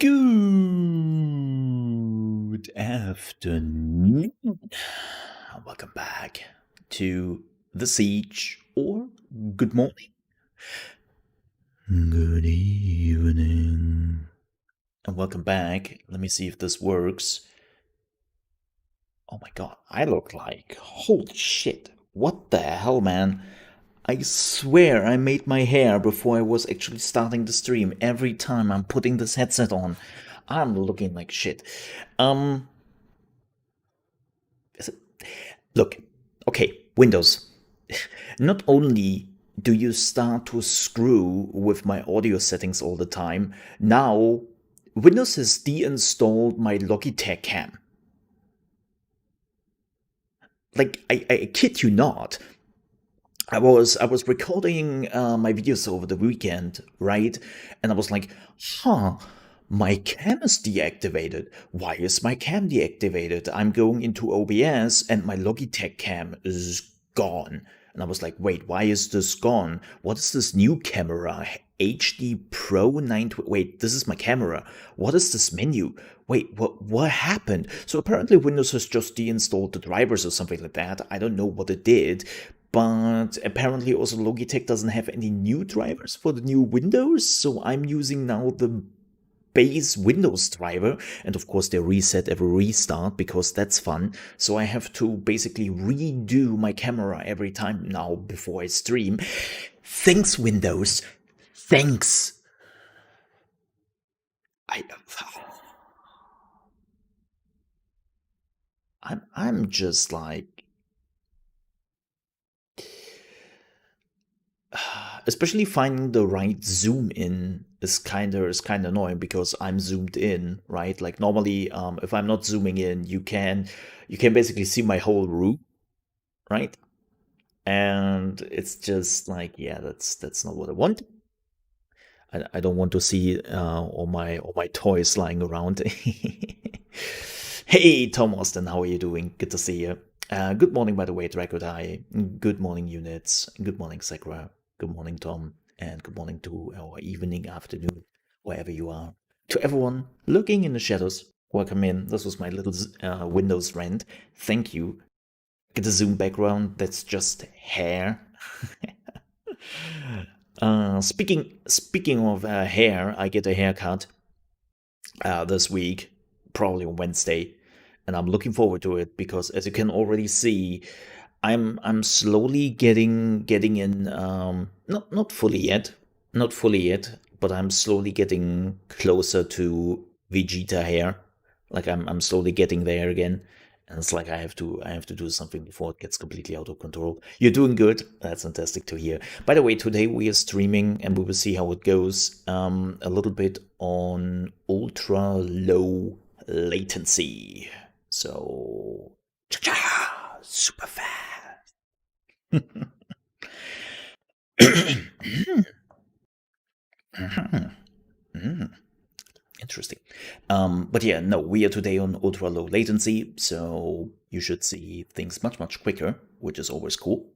Good afternoon. Welcome back to The Siege, or good morning. Good evening. And welcome back. Let me see if this works. Oh my god, I look like... Holy shit. What the hell, man? I swear I made my hair before I was actually starting the stream. Every time I'm putting this headset on, I'm looking like shit. Look, okay, Windows. Not only do you start to screw with my audio settings all the time, now Windows has deinstalled my Logitech cam. Like, I kid you not. I was recording my videos over the weekend, right? And I was like, my cam is deactivated. Why is my cam deactivated? I'm going into OBS and my Logitech cam is gone. And I was like, wait, why is this gone? What is this new camera? HD Pro 920. Wait, this is my camera. What is this menu? Wait, what happened? So apparently Windows has just deinstalled the drivers or something like that. I don't know what it did. But apparently also Logitech doesn't have any new drivers for the new Windows. So I'm using now the base Windows driver, and of course they reset every restart because that's fun. So I have to basically redo my camera every time now before I stream. Thanks, Windows. Thanks. I'm just like, especially finding the right zoom in is kind of annoying because I'm zoomed in, right? Like normally, if I'm not zooming in, you can basically see my whole room, right? And it's just like, yeah, that's not what I want. I don't want to see all my toys lying around. Hey, Tom Austin, how are you doing? Good to see you. Good morning, by the way, Dragodai. Good morning, units. Good morning, Sakura. Good morning, Tom. And good morning to our evening, afternoon, wherever you are. To everyone lurking in the shadows, welcome in. This was my little Windows rant. Thank you. Get a Zoom background. That's just hair. Speaking of hair, I get a haircut this week, probably on Wednesday, and I'm looking forward to it because, as you can already see, I'm slowly getting in. Not fully yet, but I'm slowly getting closer to Vegeta hair. Like I'm slowly getting there again. And it's like I have to do something before it gets completely out of control. You're doing good. That's fantastic to hear. By the way, today we are streaming and we will see how it goes. A little bit on ultra low latency. So super fast. Interesting. But yeah, no, we are today on ultra low latency, so you should see things much quicker, which is always cool.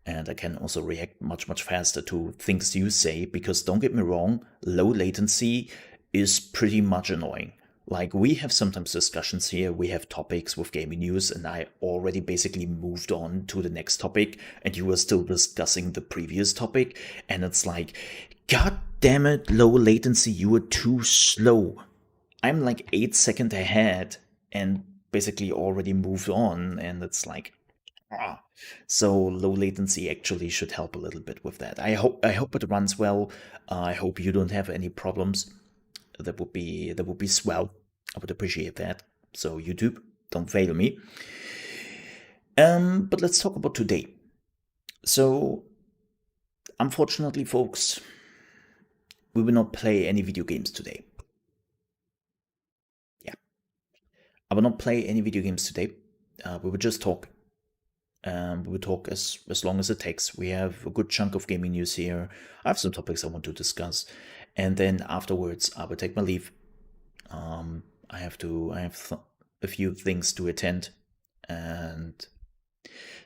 And I can also react much faster to things you say, because don't get me wrong, low latency is pretty much annoying. Like, we have sometimes discussions here, we have topics with gaming news, and I already basically moved on to the next topic, and you are still discussing the previous topic, and it's like, god damn it, low latency, you are too slow. I'm like 8 seconds ahead, and basically already moved on, and it's like, so low latency actually should help a little bit with that. I hope it runs well. I hope you don't have any problems. That would be swell. I would appreciate that. So YouTube, don't fail me. But let's talk about today. So, unfortunately, folks, we will not play any video games today. Yeah, I will not play any video games today. We will just talk. We will talk as long as it takes. We have a good chunk of gaming news here. I have some topics I want to discuss, and then afterwards I will take my leave. I have a few things to attend, and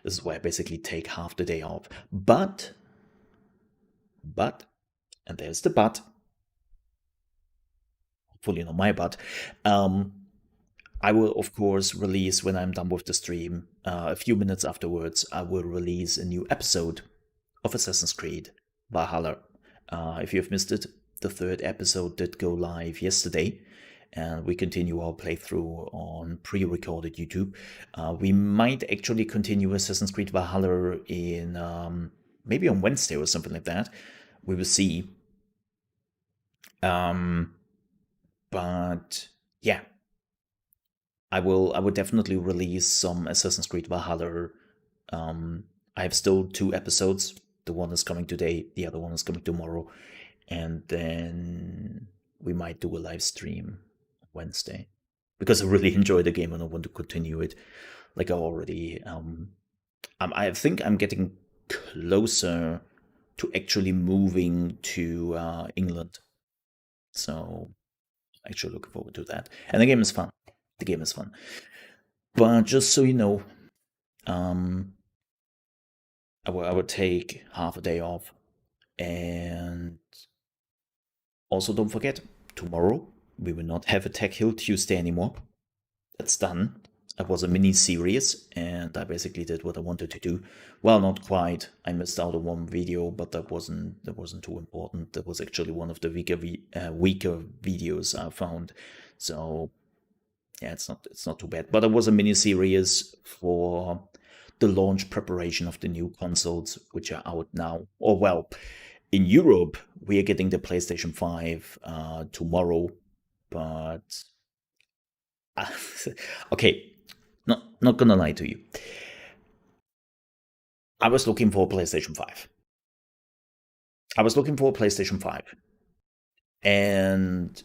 this is why I basically take half the day off. But, and there's the but, hopefully not my butt. I will, of course, release when I'm done with the stream. A few minutes afterwards, I will release a new episode of Assassin's Creed Valhalla. If you've missed it, the 3rd episode did go live yesterday, and we continue our playthrough on pre-recorded YouTube. We might actually continue Assassin's Creed Valhalla in maybe on Wednesday or something like that. We will see. But yeah, I will definitely release some Assassin's Creed Valhalla. I have still 2 episodes. The one is coming today, the other one is coming tomorrow, and then we might do a live stream Wednesday because I really enjoy the game and I want to continue it. Like I already, I think I'm getting closer to actually moving to England, so actually looking forward to that. And the game is fun. The game is fun. But just so you know, I will take half a day off. And also don't forget, tomorrow we will not have a Tech Hill Tuesday anymore. That's done. It was a mini series, and I basically did what I wanted to do. Well, not quite. I missed out on one video, but that wasn't too important. That was actually one of the weaker videos I found. So yeah, it's not too bad. But it was a mini series for the launch preparation of the new consoles, which are out now. Or well, in Europe, we are getting the PlayStation 5 tomorrow, but okay, not gonna lie to you. I was looking for a PlayStation 5. And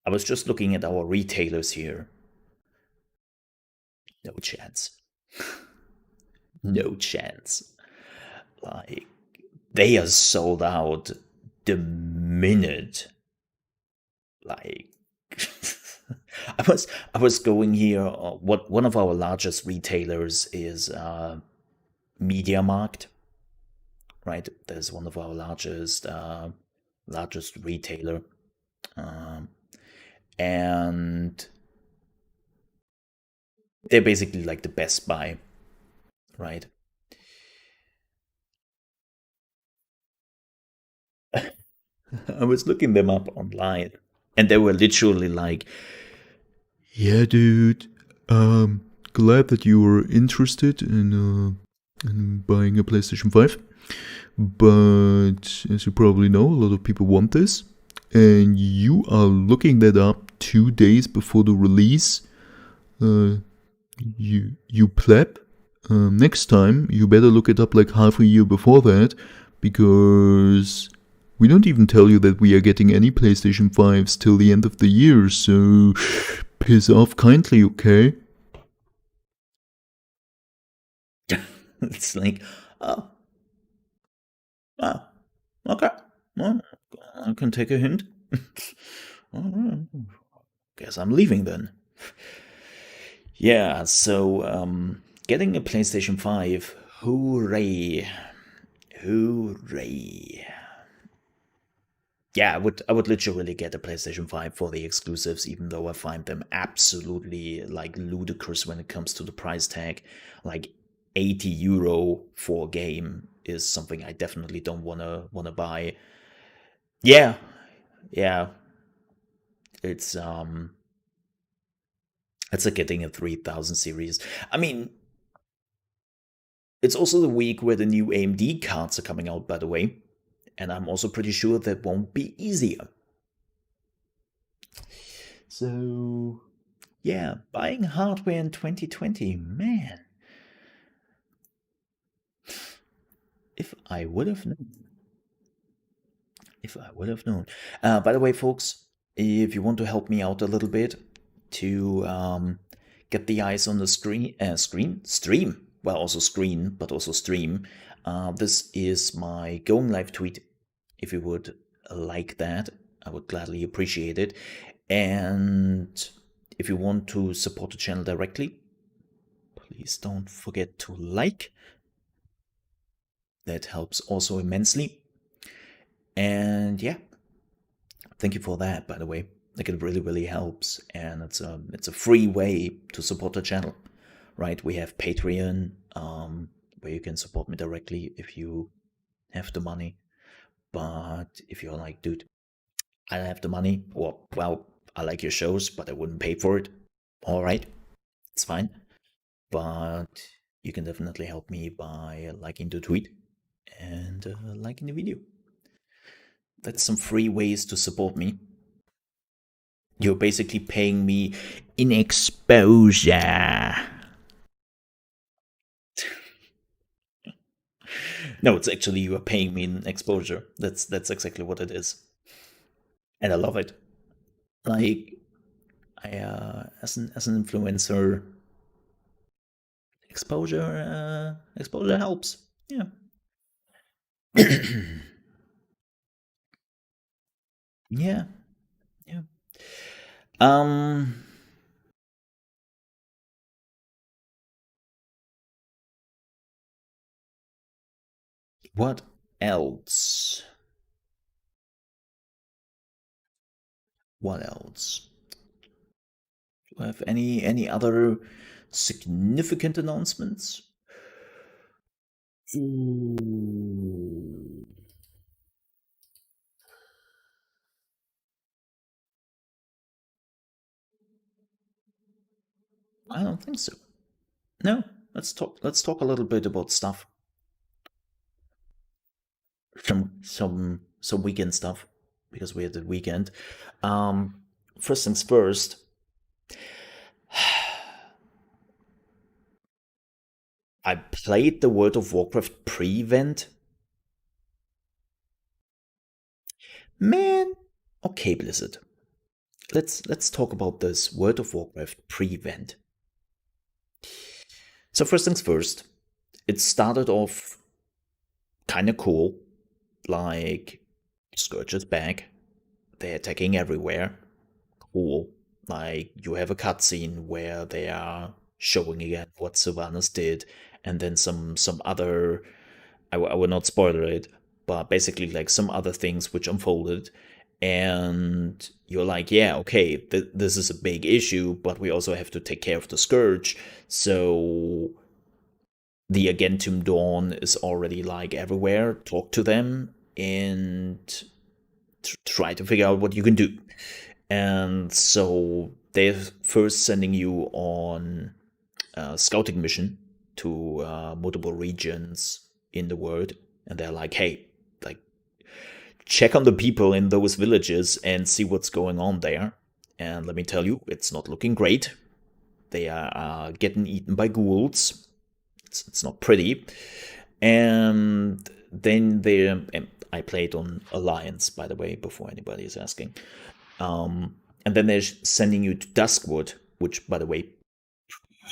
I was just looking at our retailers here. No chance. No chance. Like, they are sold out the minute. Like, I was going here. One of our largest retailers is MediaMarkt, right? There's one of our largest retailer, and they're basically like the Best Buy, right? I was looking them up online, and they were literally like, "Yeah, dude, glad that you were interested in buying a PlayStation 5. But as you probably know, a lot of people want this, and you are looking that up 2 days before the release. You pleb. Next time, you better look it up like half a year before that, because we don't even tell you that we are getting any PlayStation 5s till the end of the year, so piss off kindly, okay?" it's like, oh, okay, well, I can take a hint. Guess I'm leaving then. Yeah, so getting a PlayStation 5, hooray. Yeah, I would literally get a PlayStation 5 for the exclusives, even though I find them absolutely like ludicrous when it comes to the price tag. Like €80 for a game is something I definitely don't wanna buy. Yeah. It's like getting a 3000 series. I mean, it's also the week where the new AMD cards are coming out, by the way. And I'm also pretty sure that won't be easier. So, yeah, buying hardware in 2020, man. If I would have known. By the way, folks, if you want to help me out a little bit to get the eyes on the stream, well, also screen, but also stream, this is my going live tweet. If you would like that, I would gladly appreciate it. And if you want to support the channel directly, please don't forget to like. That helps also immensely. And yeah, thank you for that, by the way. Like, it really helps, and it's a free way to support the channel, right? We have Patreon, where you can support me directly if you have the money. But if you're like, dude, I don't have the money, or, well, I like your shows, but I wouldn't pay for it, all right, it's fine. But you can definitely help me by liking the tweet and liking the video. That's some free ways to support me. You're basically paying me in exposure. No, it's actually you are paying me in exposure. That's exactly what it is, and I love it. Like, I as an influencer, exposure helps. Yeah. Yeah. Yeah. Um. What else? What else? Do I have any other significant announcements? Ooh. I don't think so. No, let's talk a little bit about stuff. Some weekend stuff, because we had the weekend. First things first. I played the World of Warcraft pre-event. Man, okay, Blizzard. Let's talk about this World of Warcraft pre-event. So first things first, it started off kind of cool. Like, Scourge is back. They're attacking everywhere. Cool. Like, you have a cutscene where they are showing again what Sylvanas did, and then some other. I will not spoiler it, but basically like some other things which unfolded, and you're like, yeah, okay, this is a big issue, but we also have to take care of the Scourge. So the Agentum Dawn is already like everywhere. Talk to them and try to figure out what you can do. And so they're first sending you on a scouting mission to multiple regions in the world, and they're like, hey, like, check on the people in those villages and see what's going on there. And let me tell you, it's not looking great. They are getting eaten by ghouls. It's not pretty. And then I played on Alliance, by the way, before anybody is asking. And then they're sending you to Duskwood, which, by the way,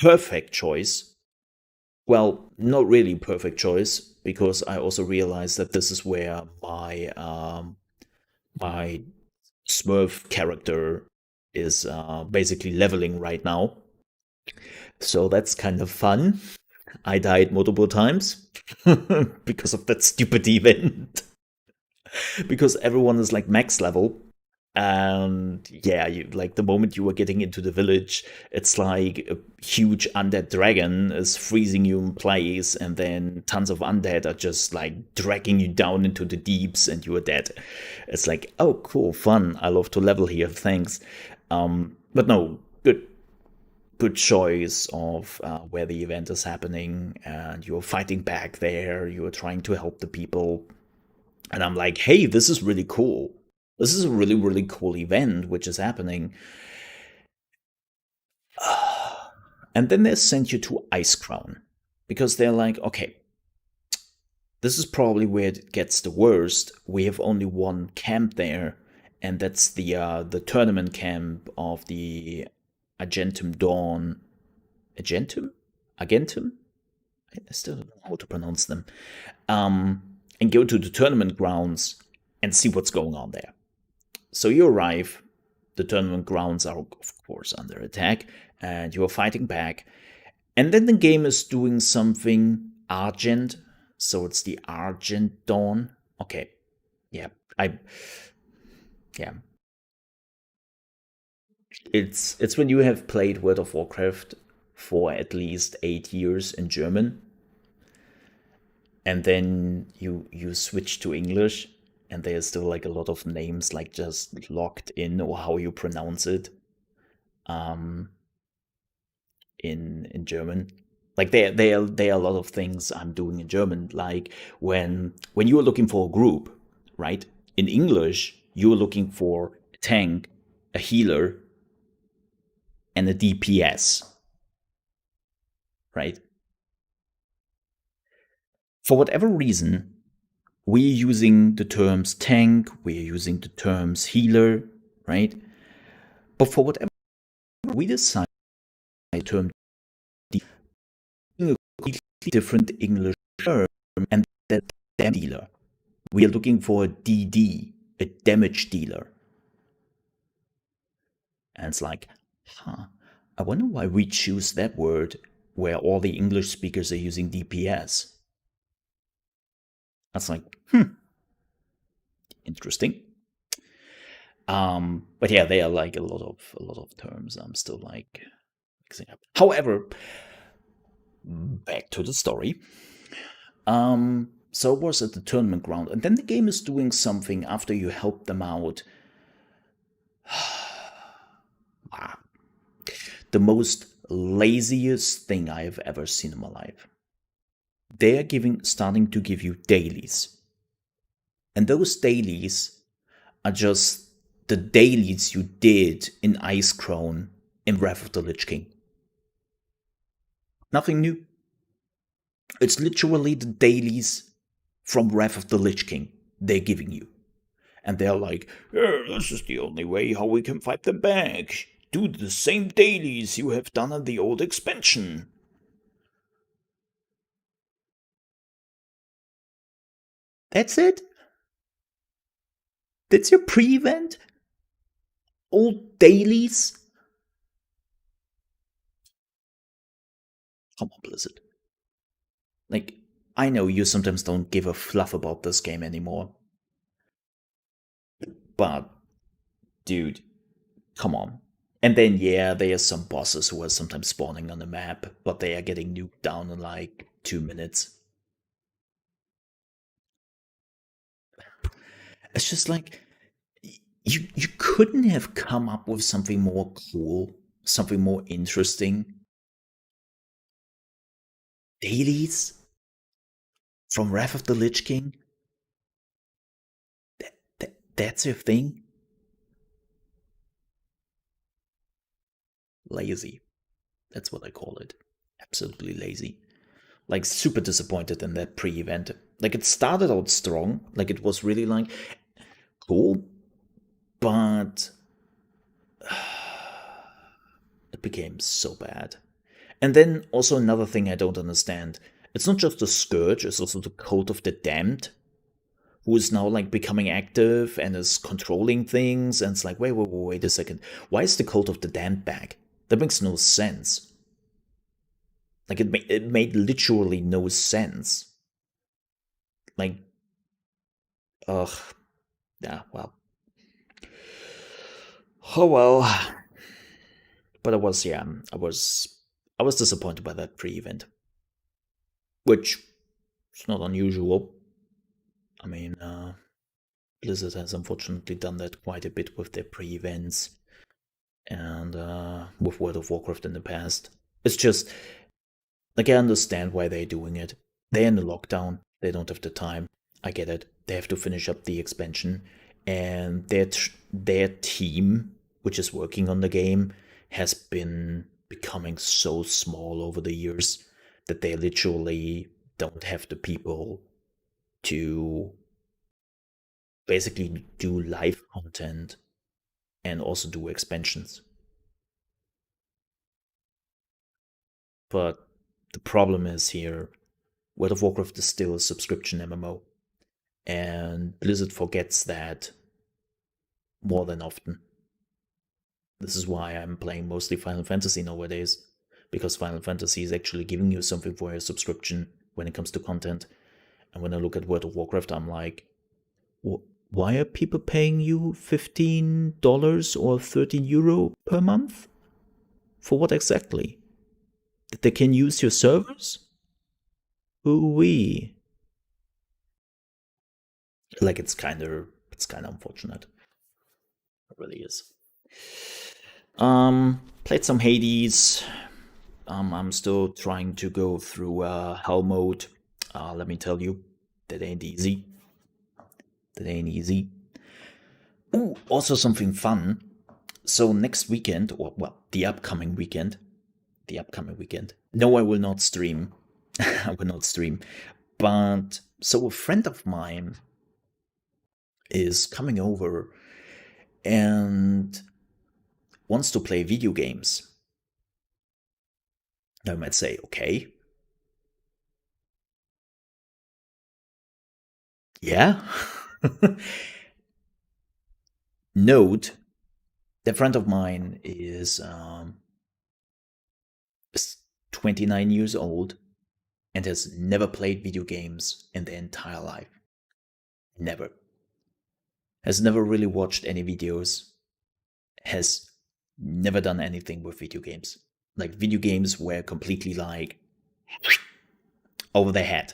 perfect choice. Well, not really perfect choice, because I also realized that this is where my Smurf character is basically leveling right now. So that's kind of fun. I died multiple times because of that stupid event. Because everyone is like max level. And yeah, like the moment you were getting into the village, it's like a huge undead dragon is freezing you in place, and then tons of undead are just like dragging you down into the deeps, and you are dead. It's like, oh, cool, fun. I love to level here, thanks. But no, good choice of where the event is happening, and you're fighting back there. You're trying to help the people, and I'm like, hey, this is really cool. This is a really cool event which is happening. And then they send you to Icecrown, because they're like, okay, this is probably where it gets the worst. We have only one camp there, and that's the tournament camp of the Agentum Dawn. Agentum? Agentum? I still don't know how to pronounce them. And go to the tournament grounds and see what's going on there. So you arrive, the tournament grounds are, of course, under attack, and you are fighting back. And then the game is doing something Argent, so it's the Argent Dawn. Okay, yeah, It's when you have played World of Warcraft for at least 8 years in German, and then you switch to English, and there's still like a lot of names like just locked in, or how you pronounce it, in German. Like there are a lot of things I'm doing in German. Like when you are looking for a group, right? In English, you're looking for a tank, a healer, and a DPS, right? For whatever reason, we're using the terms tank, we're using the terms healer, right? But for whatever we decide the term a completely different English term, and that damage dealer. We are looking for a DD, a damage dealer. And it's like, I wonder why we choose that word where all the English speakers are using DPS. That's like, interesting. But yeah, they are like a lot of terms I'm still like mixing up. However, back to the story. So it was at the tournament ground, and then the game is doing something after you help them out. The most laziest thing I have ever seen in my life. They're starting to give you dailies. And those dailies are just the dailies you did in Icecrown in Wrath of the Lich King. Nothing new. It's literally the dailies from Wrath of the Lich King they're giving you. And they're like, this is the only way how we can fight them back. Do the same dailies you have done in the old expansion. That's it? That's your pre-event? Old dailies? Come on, Blizzard. Like, I know you sometimes don't give a fluff about this game anymore. But, dude, come on. And then, yeah, there are some bosses who are sometimes spawning on the map, but they are getting nuked down in like 2 minutes. It's just like, you couldn't have come up with something more cool, something more interesting. Dailies from Wrath of the Lich King? That's your thing? Lazy. That's what I call it. Absolutely lazy. Like, super disappointed in that pre-event. Like, it started out strong. Like, it was really like, cool. But it became so bad. And then also another thing I don't understand. It's not just the Scourge, it's also the Cult of the Damned, who is now like becoming active and is controlling things. And it's like, wait a second. Why is the Cult of the Damned back? That makes no sense. Like, it made literally no sense. Like, yeah, well. Oh well. But I was disappointed by that pre-event. Which is not unusual. I mean, Blizzard has unfortunately done that quite a bit with their pre-events and with World of Warcraft in the past. It's just, like, I understand why they're doing it. They're in the lockdown, they don't have the time. I get it. They have to finish up the expansion, and their team, which is working on the game, has been becoming so small over the years that they literally don't have the people to basically do live content and also do expansions. But the problem is here, World of Warcraft is still a subscription MMO, and Blizzard forgets that more than often. This is why I'm playing mostly Final Fantasy nowadays, because Final Fantasy is actually giving you something for your subscription when it comes to content. And when I look at World of Warcraft, I'm like, why are people paying you $15 or €13 per month? For what exactly? That they can use your servers? Ooh-wee. Like, it's kind of unfortunate. It really is. Played some Hades. I'm still trying to go through hell mode. Let me tell you, that ain't easy. That ain't easy. Ooh, also something fun. So next weekend, or well, the upcoming weekend. No, I will not stream. I will not stream. But so a friend of mine is coming over and wants to play video games. Now I might say, okay. Yeah. Note, the friend of mine is 29 years old and has never played video games in their entire life. Never. Has never really watched any videos. Has never done anything with video games. Like, video games were completely like over their head.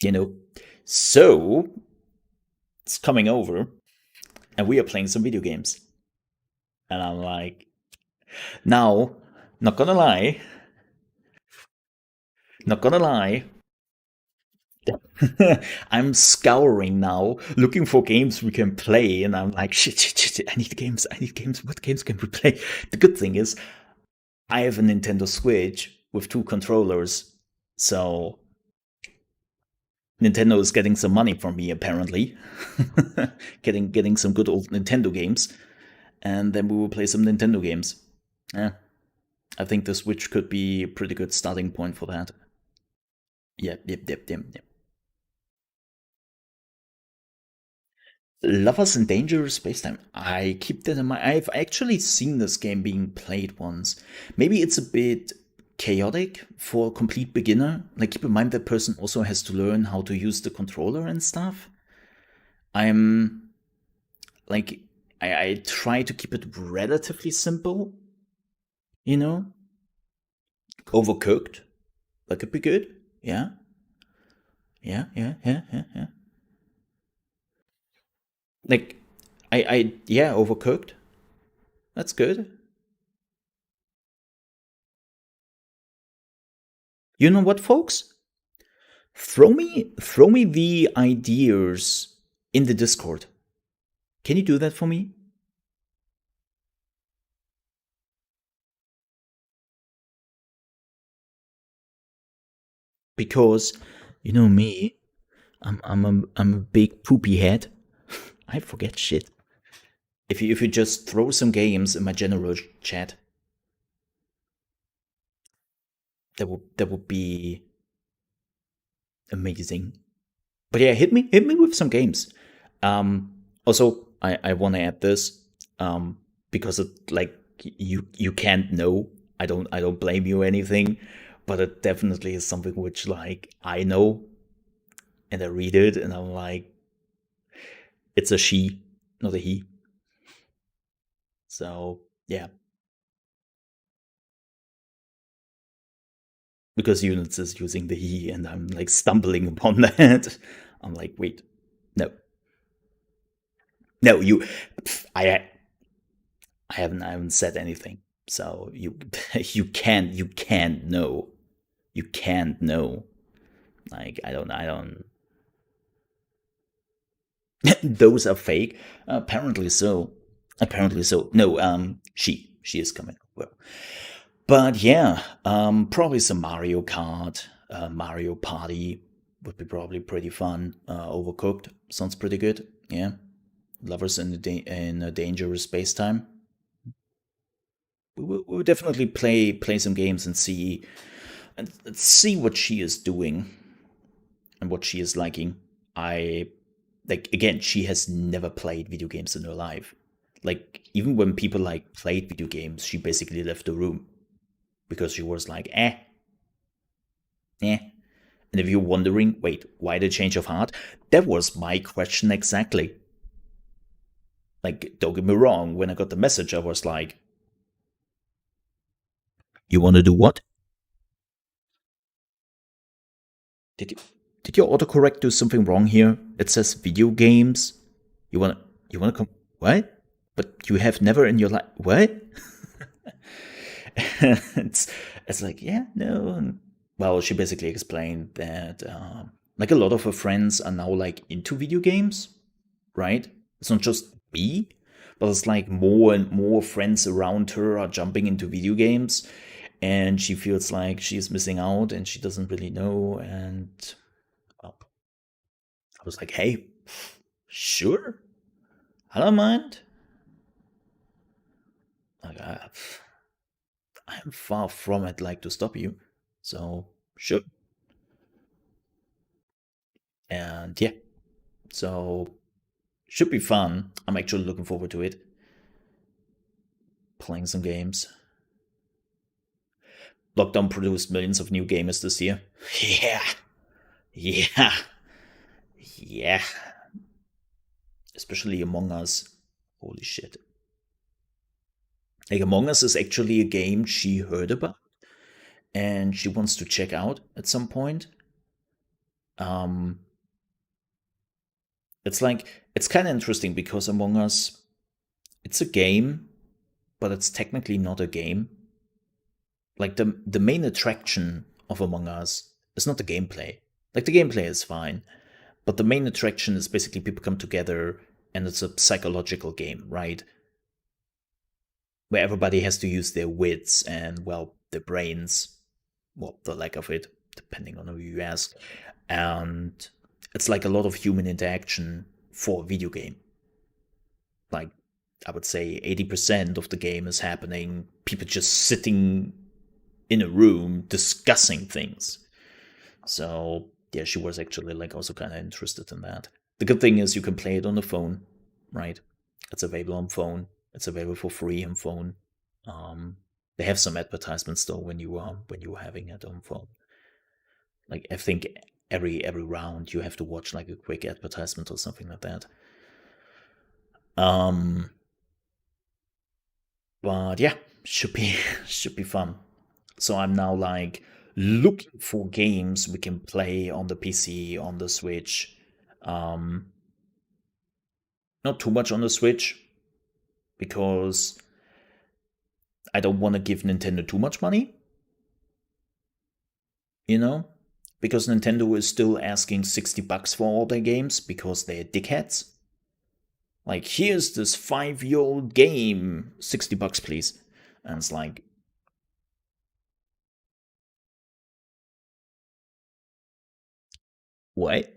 You know? So, it's coming over and we are playing some video games. And I'm like, now, not gonna lie, I'm scouring now, looking for games we can play, and I'm like, shit, I need games, what games can we play? The good thing is, I have a Nintendo Switch with 2 controllers, so Nintendo is getting some money from me, apparently. getting some good old Nintendo games, and then we will play some Nintendo games. Yeah. I think the Switch could be a pretty good starting point for that. Yep. Lovers in Dangerous Spacetime. I keep that in mind. I've actually seen this game being played once. Maybe it's a bit chaotic for a complete beginner. Like, keep in mind that person also has to learn how to use the controller and stuff. I'm like, I try to keep it relatively simple, you know? Overcooked. That could be good. Yeah. Yeah. Like, yeah, Overcooked. That's good. You know what, folks? Throw me the ideas in the Discord. Can you do that for me? Because you know me, I'm a big poopy head. I forget shit. If you just throw some games in my general chat, that would be amazing. But yeah, hit me with some games. Also, I want to add this because it, like, you can't know. I don't blame you or anything, but it definitely is something which, like, I know, and I read it and I'm like, it's a she, not a he. So yeah, because Units is using the he and I'm like stumbling upon that. I'm like, wait, no, you, I haven't said anything. So you can't know. You can't know. Like, I don't. Those are fake. Apparently so. No, she is coming. Well, but yeah, probably some Mario Kart, Mario Party would be probably pretty fun. Overcooked sounds pretty good. Yeah, Lovers in a Dangerous Spacetime. We'll definitely play some games and see what she is doing and what she is liking. Again, she has never played video games in her life. Like, even when people like played video games, she basically left the room because she was like, eh. And if you're wondering, wait, why the change of heart? That was my question exactly. Like, don't get me wrong, when I got the message, I was like, you want to do what? Did your autocorrect do something wrong here? It says video games. You wanna come? What? But you have never in your life. What? it's like, yeah, no. And, well, she basically explained that like a lot of her friends are now like into video games, right? It's not just me, but it's like more and more friends around her are jumping into video games, and she feels like she's missing out and she doesn't really know. And well, I was like, hey, sure, I don't mind. Like, I'm far from it, like to stop you. So sure. And yeah, so should be fun. I'm actually looking forward to it. Playing some games. Lockdown produced millions of new gamers this year. Yeah. Yeah. Yeah. Especially Among Us. Holy shit. Like, Among Us is actually a game she heard about and she wants to check out at some point. Um, it's like, it's kind of interesting because Among Us, it's a game, but it's technically not a game. Like, the main attraction of Among Us is not the gameplay. Like, the gameplay is fine, but the main attraction is basically people come together and it's a psychological game, right? Where everybody has to use their wits and, well, their brains, well, the lack of it, depending on who you ask. And it's like a lot of human interaction for a video game. Like, I would say 80% of the game is happening, people just sitting in a room discussing things. So yeah, she was actually like also kind of interested in that. The good thing is you can play it on the phone, right? It's available on phone. It's available for free on phone. They have some advertisements though when you are having it on phone. Like, I think every round you have to watch like a quick advertisement or something like that. But yeah, should be fun. So I'm now like looking for games we can play on the PC, on the Switch. Not too much on the Switch because I don't want to give Nintendo too much money. You know? Because Nintendo is still asking $60 for all their games because they're dickheads. Like, here's this 5-year-old game, $60 please. And it's like, what?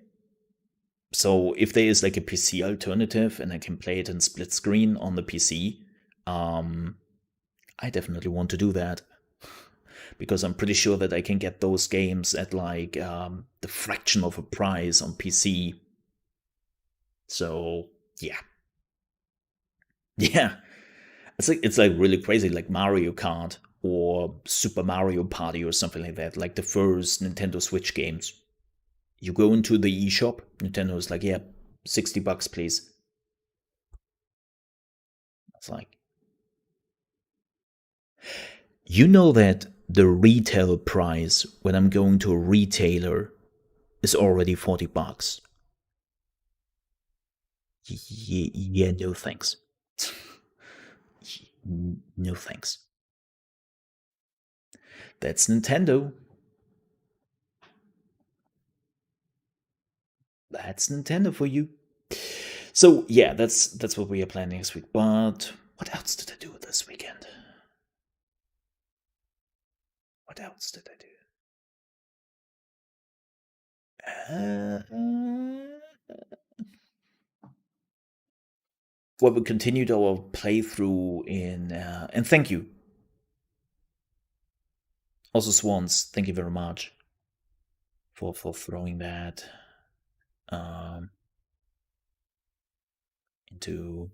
So if there is like a PC alternative and I can play it in split screen on the PC, I definitely want to do that. Because I'm pretty sure that I can get those games at like the fraction of a price on PC. So yeah. Yeah. It's like really crazy, like Mario Kart or Super Mario Party or something like that, like the first Nintendo Switch games. You go into the eShop, Nintendo's like, yeah, $60 please. It's like, you know that the retail price when I'm going to a retailer is already $40. Yeah, no thanks. No thanks. That's Nintendo. That's Nintendo for you. So yeah, that's what we are planning this week. But what else did I do this weekend? What else did I do? Well, we continued our playthrough in, and thank you. Also, Swans, thank you very much for throwing that into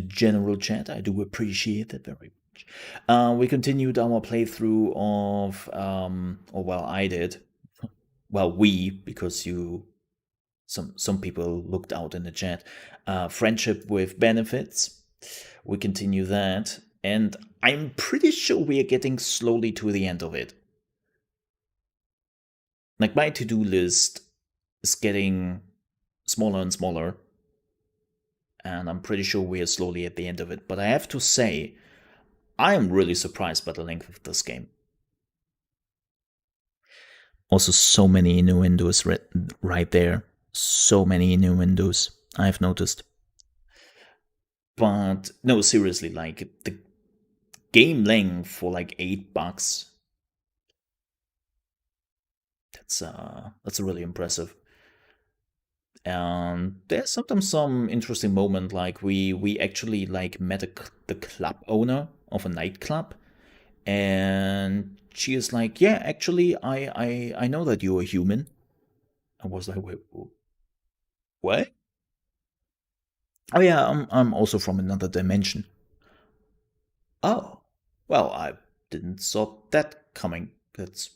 general chat. I do appreciate that very We continued our playthrough of, or well, I did. Well, we, because some people looked out in the chat. Friendship with Benefits. We continue that, and I'm pretty sure we are getting slowly to the end of it. Like, my to-do list is getting smaller and smaller, and I'm pretty sure we are slowly at the end of it. But I have to say, I am really surprised by the length of this game. Also, so many innuendos right there. So many innuendos, I've noticed. But no, seriously, like the game length for like $8. That's really impressive. And there's sometimes some interesting moment, like we actually like met the club owner of a nightclub, and she is like, yeah, actually, I know that you're a human. I was like, wait, what? Oh yeah, I'm also from another dimension. Oh, well, I didn't saw that coming. That's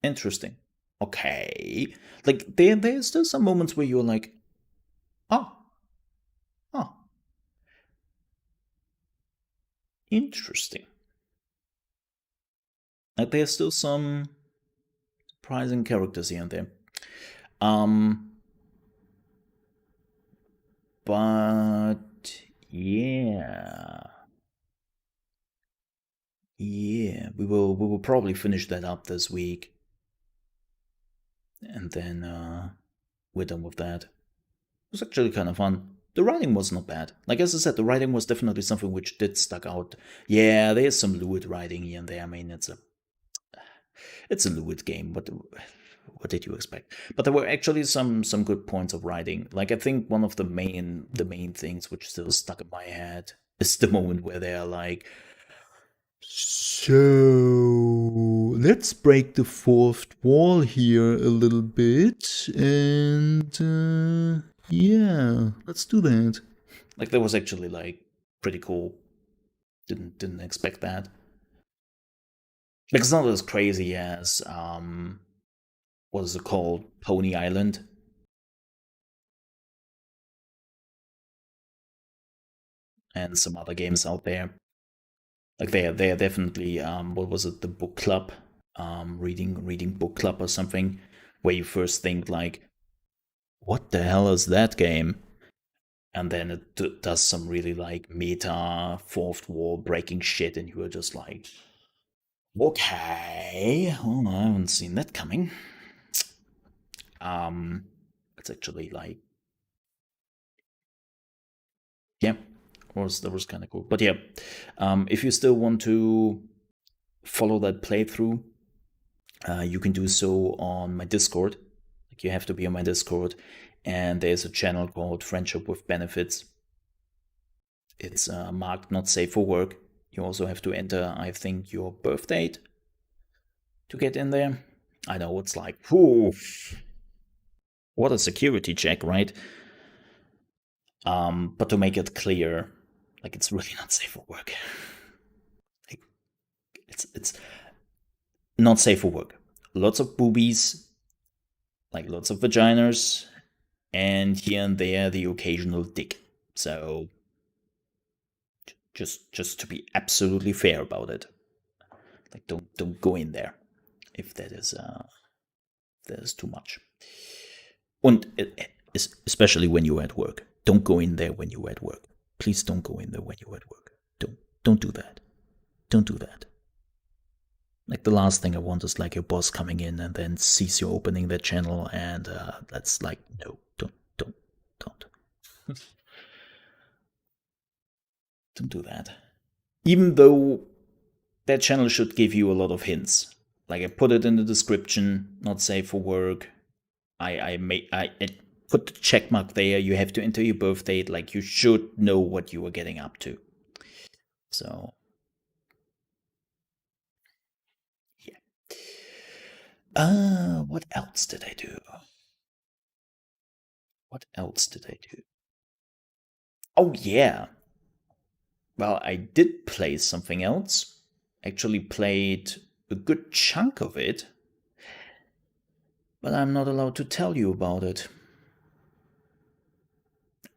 interesting. Okay, like there's still some moments where you're like, oh, oh, interesting. Like there's still some surprising characters here and there. But yeah, we will probably finish that up this week, and then we're done with that. It was actually kind of fun. The writing was not bad. Like as I said, the writing was definitely something which did stuck out. Yeah, there's some lewd writing here and there. I mean, it's a lewd game, but what did you expect? But there were actually some good points of writing. Like I think one of the main things which still stuck in my head is the moment where they're like, So let's break the fourth wall here a little bit, and yeah, let's do that. Like that was actually like pretty cool. Didn't expect that. Like it's not as crazy as what is it called? Pony Island. And some other games out there. Like they are definitely what was it, the book club? Reading book club or something, where you first think like, what the hell is that game? And then it does some really like meta fourth wall breaking shit, and you are just like, okay, well, I haven't seen that coming. It's actually like, yeah, that was kind of cool. But yeah, if you still want to follow that playthrough, you can do so on my Discord. Like you have to be on my Discord, and there's a channel called Friendship with Benefits. It's marked not safe for work. You also have to enter, I think, your birth date to get in there. I know it's like, whew, what a security check, right? But to make it clear, like it's really not safe for work. Like, it's not safe for work. Lots of boobies, like lots of vaginas, and here and there the occasional dick. So just to be absolutely fair about it, like don't go in there if that is too much. And especially when you're at work, don't go in there when you're at work. Please don't go in there when you're at work. Don't do that. Don't do that. Like the last thing I want is like your boss coming in and then sees you opening that channel, and that's like, no, don't don't do that. Even though that channel should give you a lot of hints. Like I put it in the description, not safe for work. I put the check mark there. You have to enter your birth date. Like you should know what you are getting up to. So yeah. What else did I do? What else did I do? Oh yeah. Well, I did play something else. Actually played a good chunk of it. But I'm not allowed to tell you about it.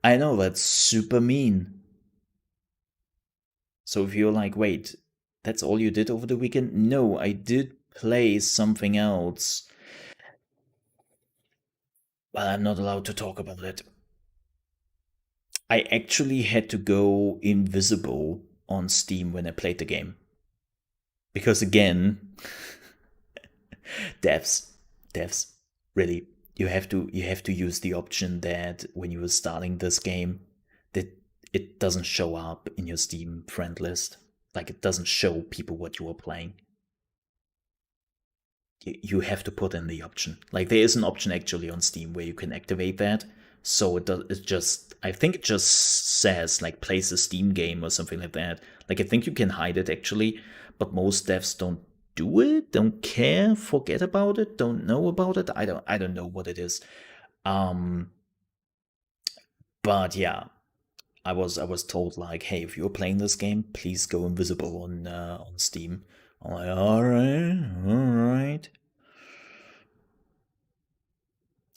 I know, that's super mean. So if you're like, wait, that's all you did over the weekend? No, I did play something else. But I'm not allowed to talk about it. I actually had to go invisible on Steam when I played the game. Because again, devs, really, you have to use the option that when you were starting this game, that it doesn't show up in your Steam friend list. Like, it doesn't show people what you are playing. You have to put in the option. Like, there is an option actually on Steam where you can activate that. So it just, I think it just says like plays a Steam game or something like that. Like, I think you can hide it actually, but most devs don't do it, don't care, forget about it, don't know about it. I don't know what it is. But yeah, I was told like, hey, if you're playing this game, please go invisible on Steam. I'm like, all right.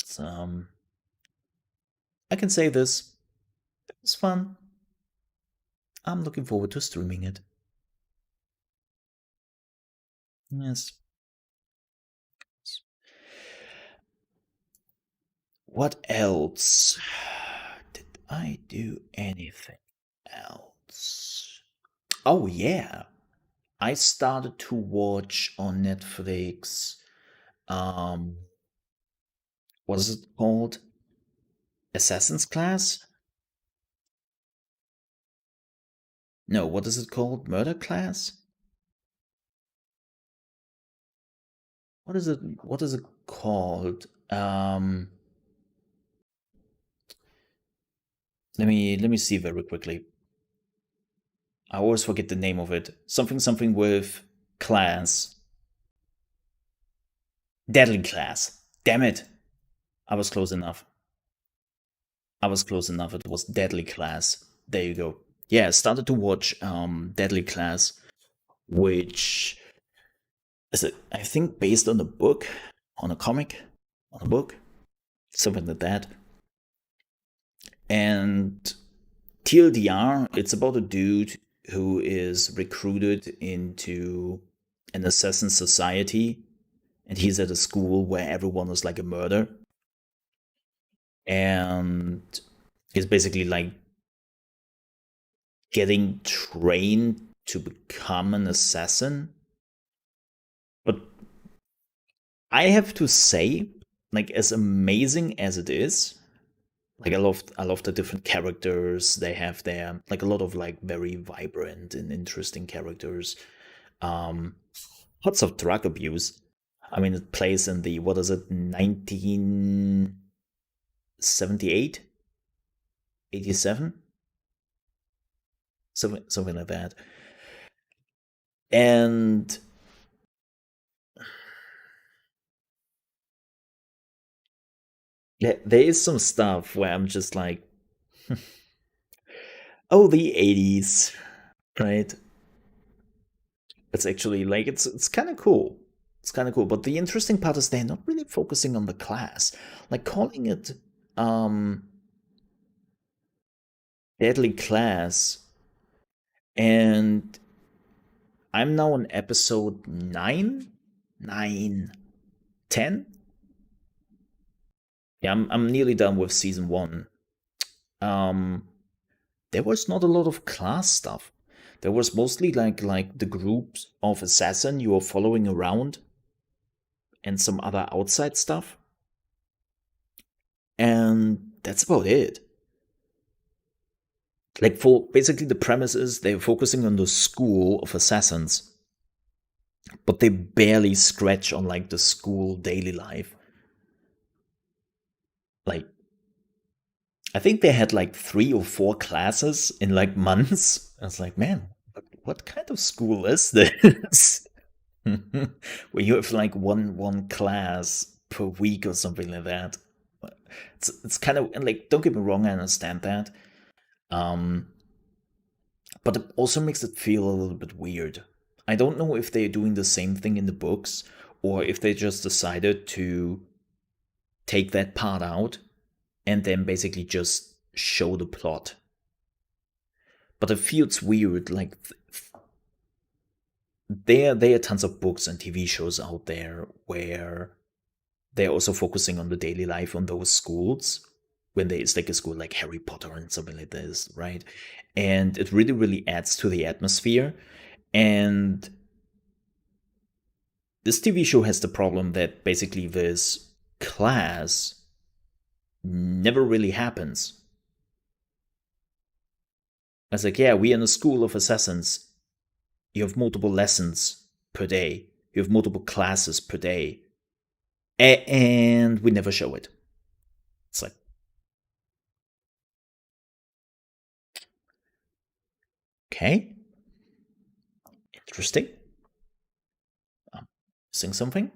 So, I can say this. It was fun. I'm looking forward to streaming it. Yes. What else? Did I do anything else? Oh, yeah. I started to watch on Netflix. Um, what is it called? Assassin's Class? No, what is it called? Murder Class? What is it called? Let me see very quickly. I always forget the name of it. Something with class. Deadly Class. Damn it. I was close enough. It was Deadly Class. There you go. Yeah, I started to watch Deadly Class, which is, I think, based on a book, on a comic, on a book, something like that. And TLDR, it's about a dude who is recruited into an assassin society, and he's at a school where everyone is like a murder. And he's basically like getting trained to become an assassin. But I have to say, like, as amazing as it is, like I love the different characters they have there. Like a lot of like very vibrant and interesting characters. Lots of drug abuse. I mean, it plays in the, what is it, 1978, 87, something like that. And yeah, there is some stuff where I'm just like, oh, the 80s, right? It's actually like it's kind of cool. It's kind of cool, but the interesting part is they're not really focusing on the class. Like calling it Deadly Class, and I'm now on episode 9, 9, 10. Yeah, I'm nearly done with season 1. There was not a lot of class stuff. There was mostly like the groups of assassin you are following around and some other outside stuff. And that's about it. Like, for basically the premise is they're focusing on the school of assassins, but they barely scratch on like the school daily life. Like, I think they had like 3 or 4 classes in like months. I was like, man, what kind of school is this? Where you have like one class per week or something like that. It's kind of, and like, don't get me wrong, I understand that. But but it also makes it feel a little bit weird. I don't know if they're doing the same thing in the books or if they just decided to take that part out and then basically just show the plot. But it feels weird, like there are tons of books and TV shows out there where they're also focusing on the daily life on those schools when there is like a school like Harry Potter and something like this, right? And it really, really adds to the atmosphere. And this TV show has the problem that basically this class never really happens. It's like, yeah, we are in a school of assassins. You have multiple lessons per day. You have multiple classes per day. And we never show it. It's like, okay, interesting. Missing something?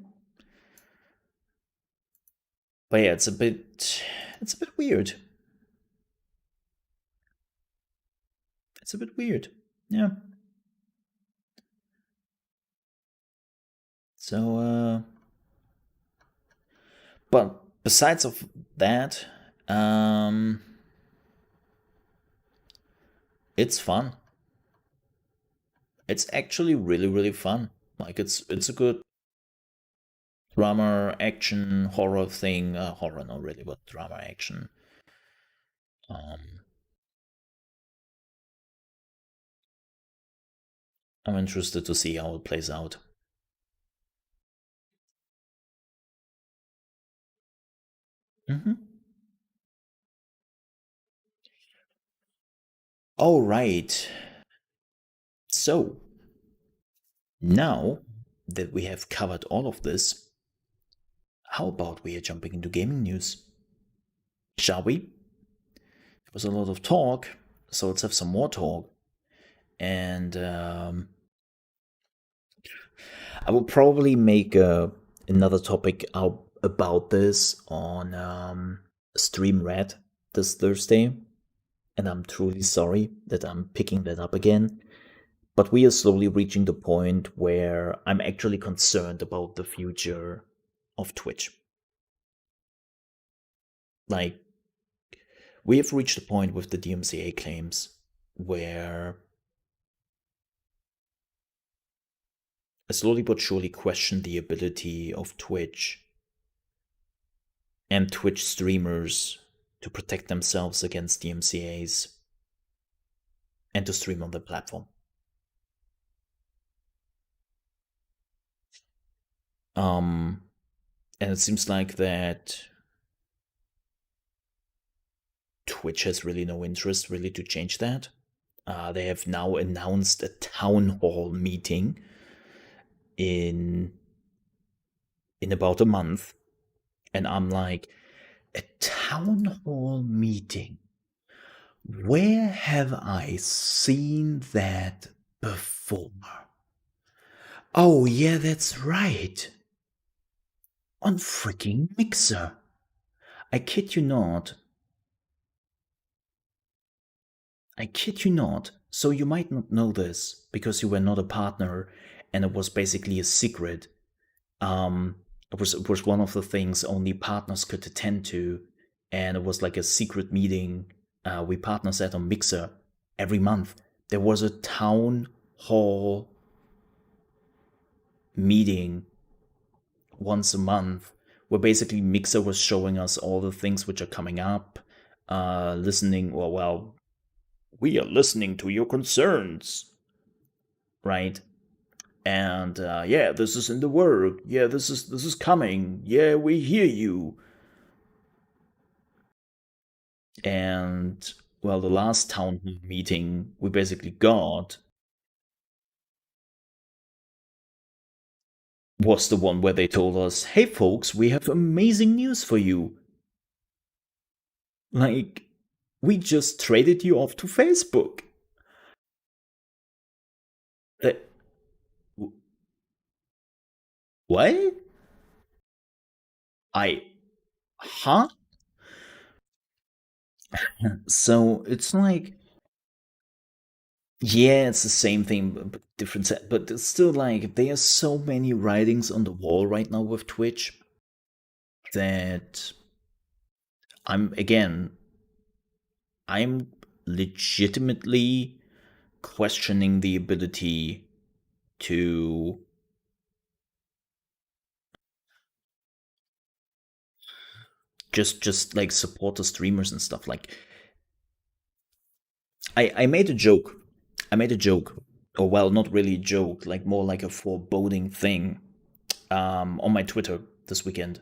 But yeah, it's a bit weird. It's a bit weird. Yeah. So, but besides of that, it's fun. It's actually really, really fun. Like it's a good drama, action, horror thing. Horror, not really, but drama, action. I'm interested to see how it plays out. Mm-hmm. All right. So, now that we have covered all of this, how about we are jumping into gaming news? Shall we? There was a lot of talk, so let's have some more talk. And I will probably make another topic out about this on Stream Red this Thursday. And I'm truly sorry that I'm picking that up again. But we are slowly reaching the point where I'm actually concerned about the future of Twitch. Like, we have reached a point with the DMCA claims where I slowly but surely question the ability of Twitch and Twitch streamers to protect themselves against DMCAs and to stream on the platform. And it seems like that Twitch has really no interest really to change that. They have now announced a town hall meeting in about a month, and I'm like, a town hall meeting? Where have I seen that before? Oh yeah, that's right. On freaking Mixer. I kid you not. I kid you not. So you might not know this because you were not a partner and it was basically a secret. It was one of the things only partners could attend to, and it was like a secret meeting. We partners had on Mixer every month. There was a town hall meeting once a month where basically Mixer was showing us all the things which are coming up, listening. Well, we are listening to your concerns, right? And yeah, this is in the work. Yeah, this is coming. Yeah, we hear you. And well, the last town hall meeting we basically got was the one where they told us, "Hey, folks, we have amazing news for you. Like, we just traded you off to Facebook." Uh, what? I, huh? So it's like Yeah, it's the same thing, but different set. But it's still like there are so many writings on the wall right now with Twitch that I'm legitimately questioning the ability to just like support the streamers and stuff. Like I made a joke. I made a joke. Or well, not really a joke, like more like a foreboding thing on my Twitter this weekend.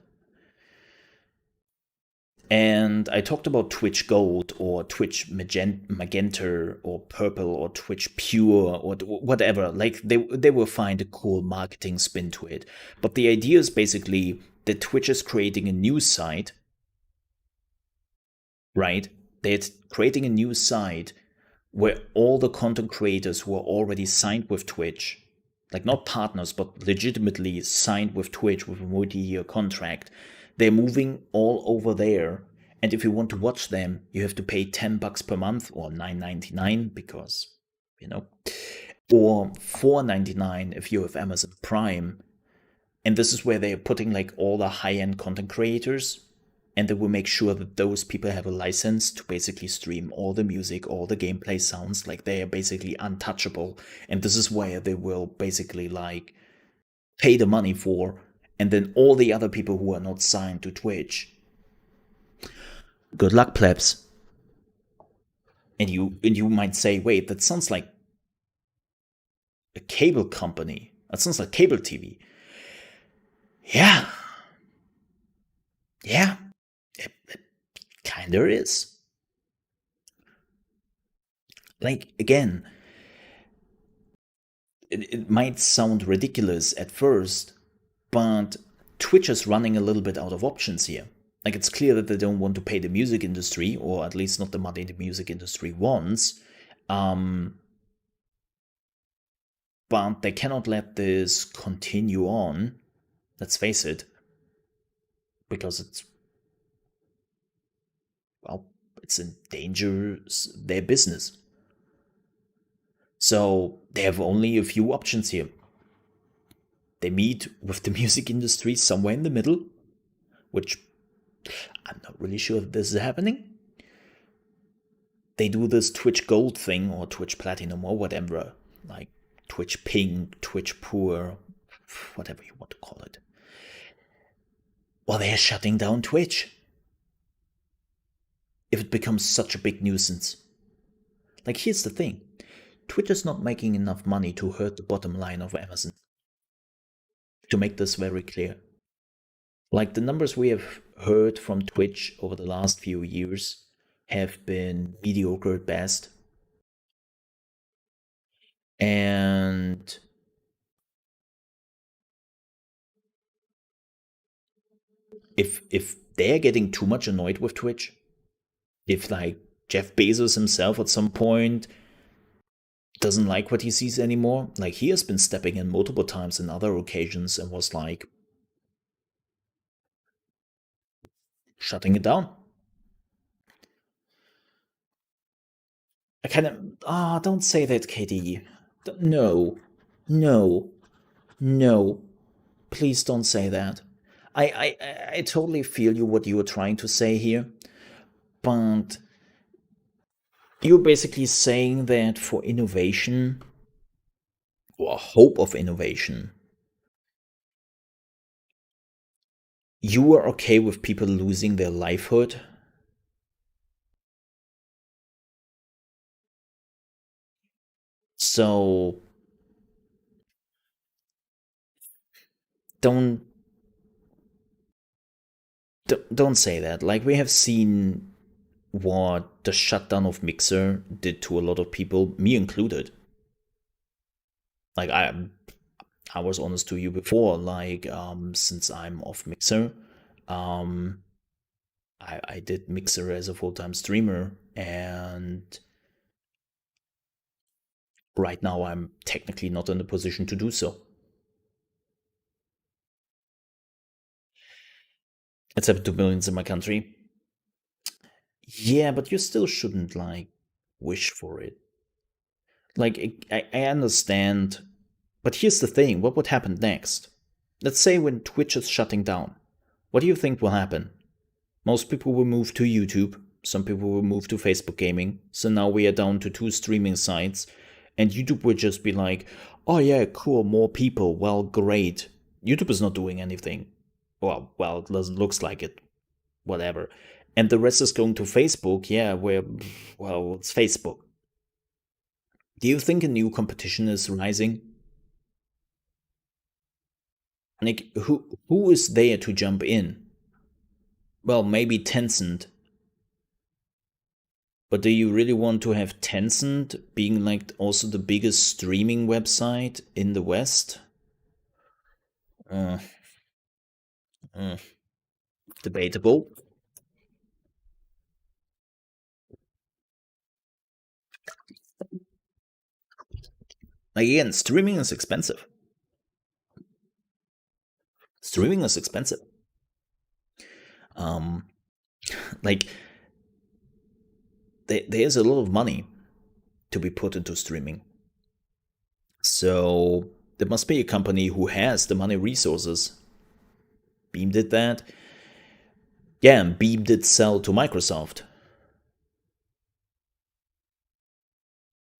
And I talked about Twitch Gold or Twitch Magenta or Purple or Twitch Pure or whatever. Like they will find a cool marketing spin to it. But the idea is basically that Twitch is creating a new site, right? They're creating a new site where all the content creators who are already signed with Twitch, like not partners, but legitimately signed with Twitch with a multi-year contract, they're moving all over there. And if you want to watch them, you have to pay $10 per month or $9.99 because, you know, or $4.99 if you have Amazon Prime. And this is where they're putting like all the high-end content creators, and they will make sure that those people have a license to basically stream all the music, all the gameplay sounds, like they are basically untouchable. And this is where they will basically like pay the money for, and then all the other people who are not signed to Twitch, good luck, plebs. And you might say, wait, that sounds like a cable company. That sounds like cable TV. Yeah. Yeah. It kinda is. Like, again, it might sound ridiculous at first, but Twitch is running a little bit out of options here. Like, it's clear that they don't want to pay the music industry, or at least not the money the music industry wants. But they cannot let this continue on. Let's face it, because it's endangers their business. So they have only a few options here. They meet with the music industry somewhere in the middle, which I'm not really sure if this is happening. They do this Twitch Gold thing or Twitch Platinum or whatever, like Twitch Pink, Twitch Poor, whatever you want to call it. Well, they're shutting down Twitch if it becomes such a big nuisance. Like, here's the thing. Twitch is not making enough money to hurt the bottom line of Amazon. To make this very clear. Like, the numbers we have heard from Twitch over the last few years have been mediocre at best. And if they're getting too much annoyed with Twitch, if like Jeff Bezos himself at some point doesn't like what he sees anymore, like he has been stepping in multiple times in other occasions and was like shutting it down. I kind of don't say that, KD. No, no, no. Please don't say that. I totally feel you what you were trying to say here, but you're basically saying that for innovation or hope of innovation, you are okay with people losing their livelihood. So don't don't say that. Like, we have seen what the shutdown of Mixer did to a lot of people, me included. Like, I was honest to you before, like since I'm off Mixer, um I did Mixer as a full-time streamer, and right now I'm technically not in a position to do so. Except to millions in my country. Yeah, but you still shouldn't like wish for it. Like, I understand, but here's the thing, what would happen next? Let's say when Twitch is shutting down, what do you think will happen? Most people will move to YouTube, some people will move to Facebook gaming, so now we are down to 2 streaming sites, and YouTube would just be like, oh yeah, cool, more people, well, great. YouTube is not doing anything. Well, it looks like it, whatever. And the rest is going to Facebook, yeah, well, it's Facebook. Do you think a new competition is rising? Like, who is there to jump in? Well, maybe Tencent. But do you really want to have Tencent being like also the biggest streaming website in the West? Uh, uh, Debatable. Like, again, streaming is expensive. Streaming is expensive. Like, there's a lot of money to be put into streaming. So there must be a company who has the money resources. Beam did that. Yeah, and Beam did sell to Microsoft.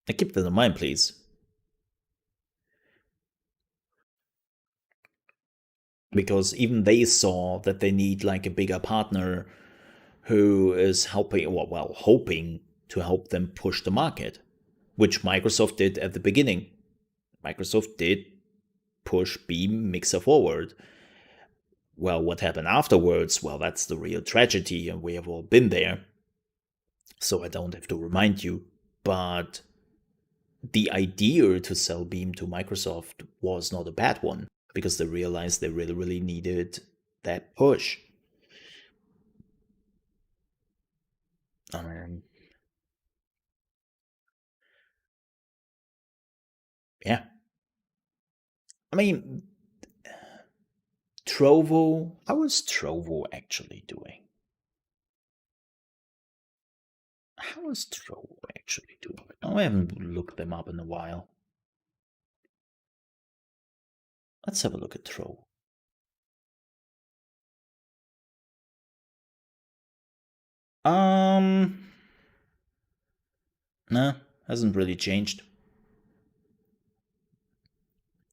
Now keep that in mind, please. Because even they saw that they need like a bigger partner who is helping, well, hoping to help them push the market, which Microsoft did at the beginning. Microsoft did push Beam Mixer forward. Well, what happened afterwards? Well, that's the real tragedy, and we have all been there. So I don't have to remind you. But the idea to sell Beam to Microsoft was not a bad one, because they realized they really, really needed that push. Yeah. I mean, Trovo, how is Trovo actually doing? How is Trovo actually doing? Oh, I haven't looked them up in a while. Let's have a look at Trovo. No, hasn't really changed.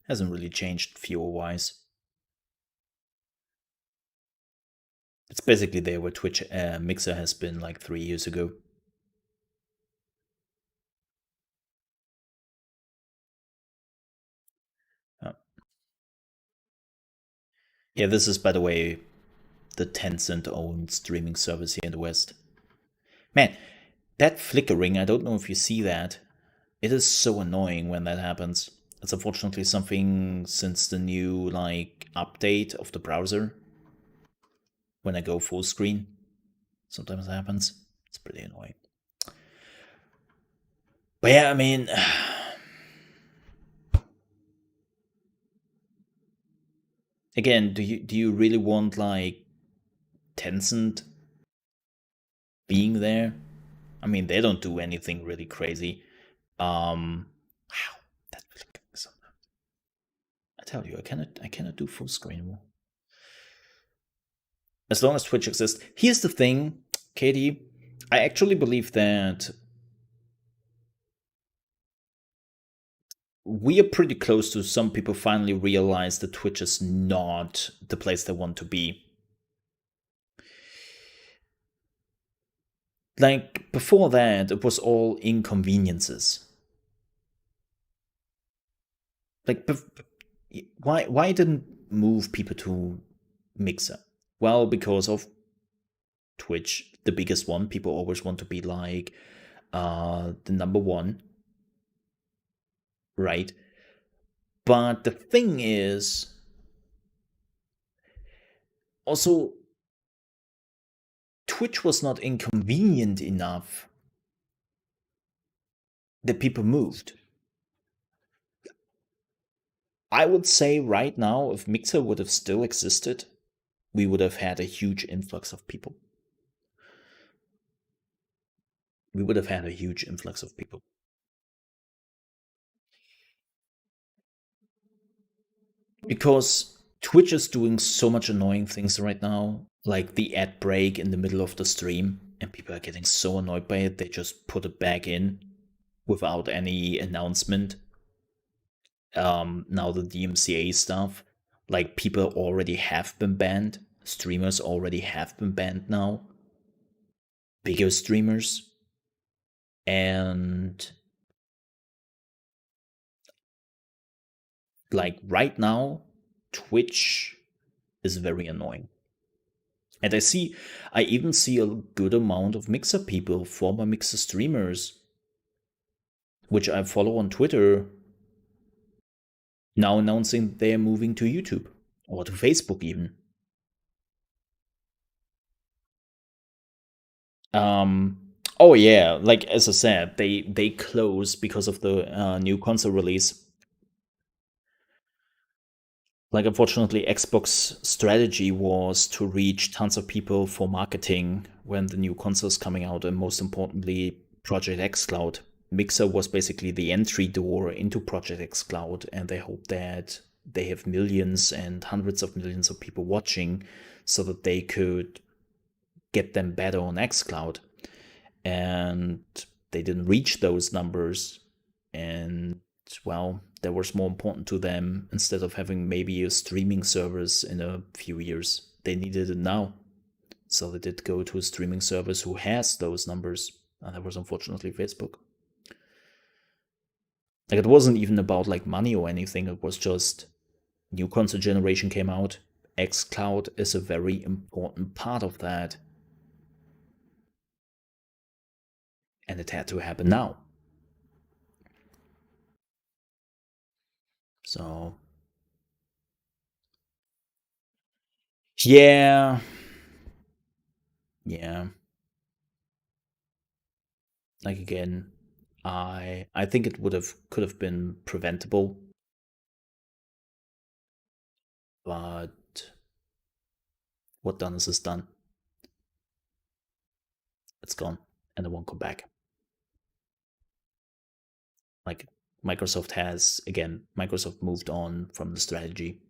Hasn't really changed viewer-wise. It's basically there where Twitch Mixer has been like 3 years ago. Oh. Yeah, this is, by the way, the Tencent-owned streaming service here in the West. Man, that flickering, I don't know if you see that. It is so annoying when that happens. It's unfortunately something since the new like update of the browser. When I go full screen, sometimes it happens. It's pretty annoying. But yeah, I mean, again, do you really want like Tencent being there? I mean, they don't do anything really crazy. Wow, that I tell you, I cannot do full screen anymore. As long as Twitch exists. Here's the thing, Katie. I actually believe that we are pretty close to some people finally realize that Twitch is not the place they want to be. Like, before that, it was all inconveniences. Like, why didn't move people to Mixer? Well, because of Twitch, the biggest one. People always want to be like the number one, right? But the thing is, also, Twitch was not inconvenient enough that people moved. I would say right now, if Mixer would have still existed, we would have had a huge influx of people. We would have had a huge influx of people. Because Twitch is doing so much annoying things right now, like the ad break in the middle of the stream, and people are getting so annoyed by it, they just put it back in without any announcement. Now the DMCA stuff, like people already have been banned, streamers already have been banned now, bigger streamers, and like right now, Twitch is very annoying. And I even see a good amount of Mixer people, former Mixer streamers, which I follow on Twitter, now announcing they're moving to YouTube or to Facebook even. Oh yeah, like as I said, they closed because of the new console release. Like unfortunately, Xbox strategy was to reach tons of people for marketing when the new console is coming out, and most importantly, Project X Cloud. Mixer was basically the entry door into Project X Cloud, and they hope that they have millions and hundreds of millions of people watching so that they could get them better on X Cloud. And they didn't reach those numbers, and well, that was more important to them. Instead of having maybe a streaming service in a few years, they needed it now. So they did go to a streaming service who has those numbers, and that was unfortunately Facebook. Like it wasn't even about like money or anything, it was just new console generation came out. xCloud is a very important part of that. And it had to happen now. So yeah. Like again, I think it could have been preventable, but what done is done. It's gone, and it won't come back. Like Microsoft moved on from the strategy.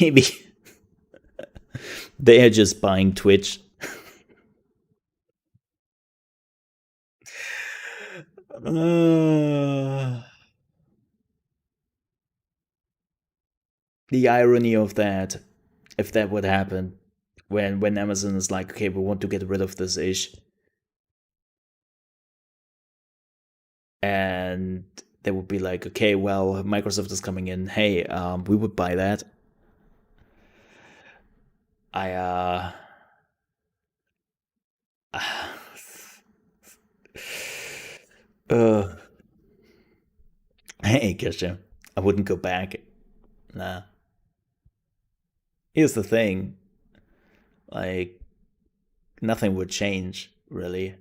maybe they are just buying Twitch. The irony of that, if that would happen, when Amazon is like, okay, we want to get rid of this ish, and they would be like, okay, well, Microsoft is coming in, hey, we would buy that. Hey, Christian, I wouldn't go back. Nah. Here's the thing, like, nothing would change, really.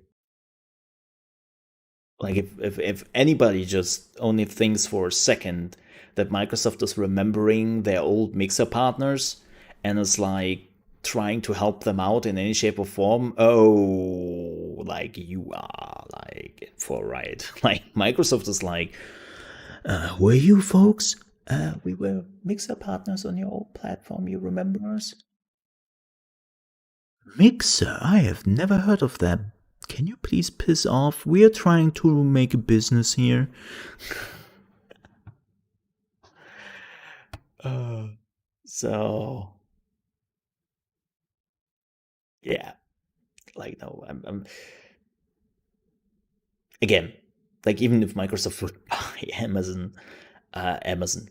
Like, if anybody just only thinks for a second that Microsoft is remembering their old Mixer partners and is like trying to help them out in any shape or form, oh, like you are like for right. Like Microsoft is like, were you folks? We were Mixer partners on your old platform. You remember us? Mixer? I have never heard of that. Can you please piss off? We are trying to make a business here. So yeah, like no, I'm again, like even if Microsoft would buy Amazon,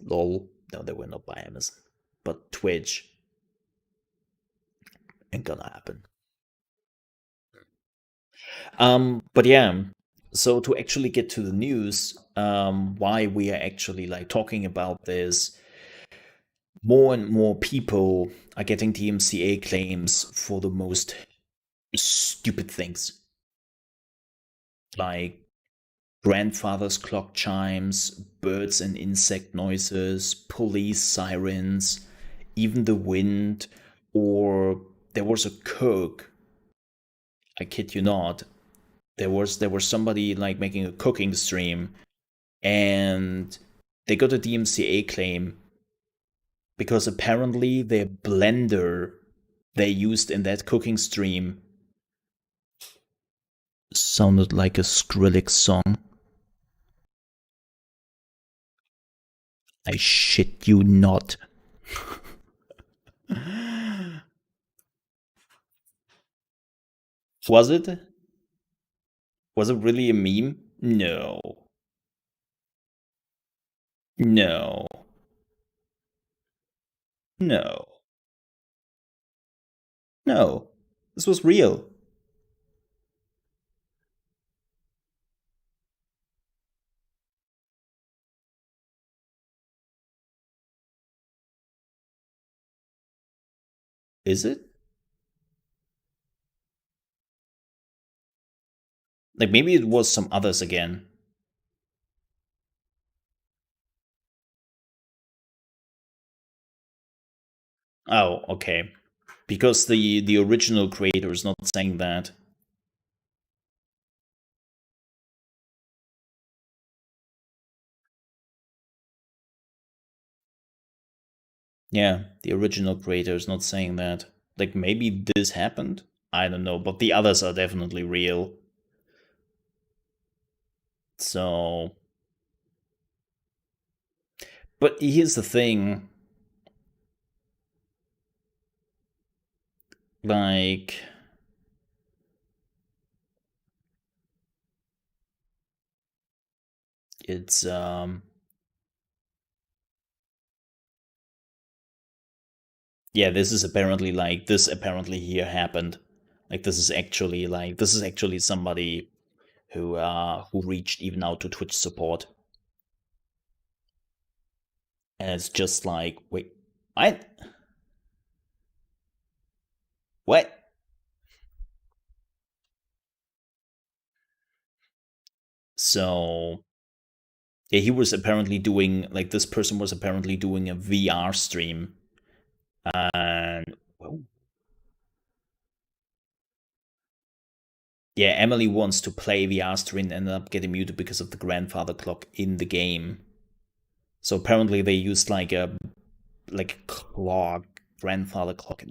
lol, no, they will not buy Amazon, but Twitch ain't gonna happen. But yeah, so to actually get to the news, why we are actually like talking about this, more and more people are getting DMCA claims for the most stupid things. Like grandfather's clock chimes, birds and insect noises, police sirens, even the wind, or there was a cook. I kid you not. There was somebody like making a cooking stream, and They got a DMCA claim because apparently their blender they used in that cooking stream sounded like a Skrillex song. I shit you not. Was it? Was it really a meme? No. No. No. No. This was real. Is it? Like, maybe it was some others again. Oh, okay. Because the original creator is not saying that. Yeah, the original creator is not saying that. Like, maybe this happened? I don't know, but the others are definitely real. So... But here's the thing. Like... It's, yeah, this is apparently like, this apparently here happened. Like, this is actually somebody who reached even out to Twitch support. And it's just like, wait, what? What? So, yeah, he was apparently doing, like, this person was apparently doing a VR stream. And, whoa. Yeah, Emily wants to play VR stream and ended up getting muted because of the grandfather clock in the game. So apparently they used like a clock, grandfather clock.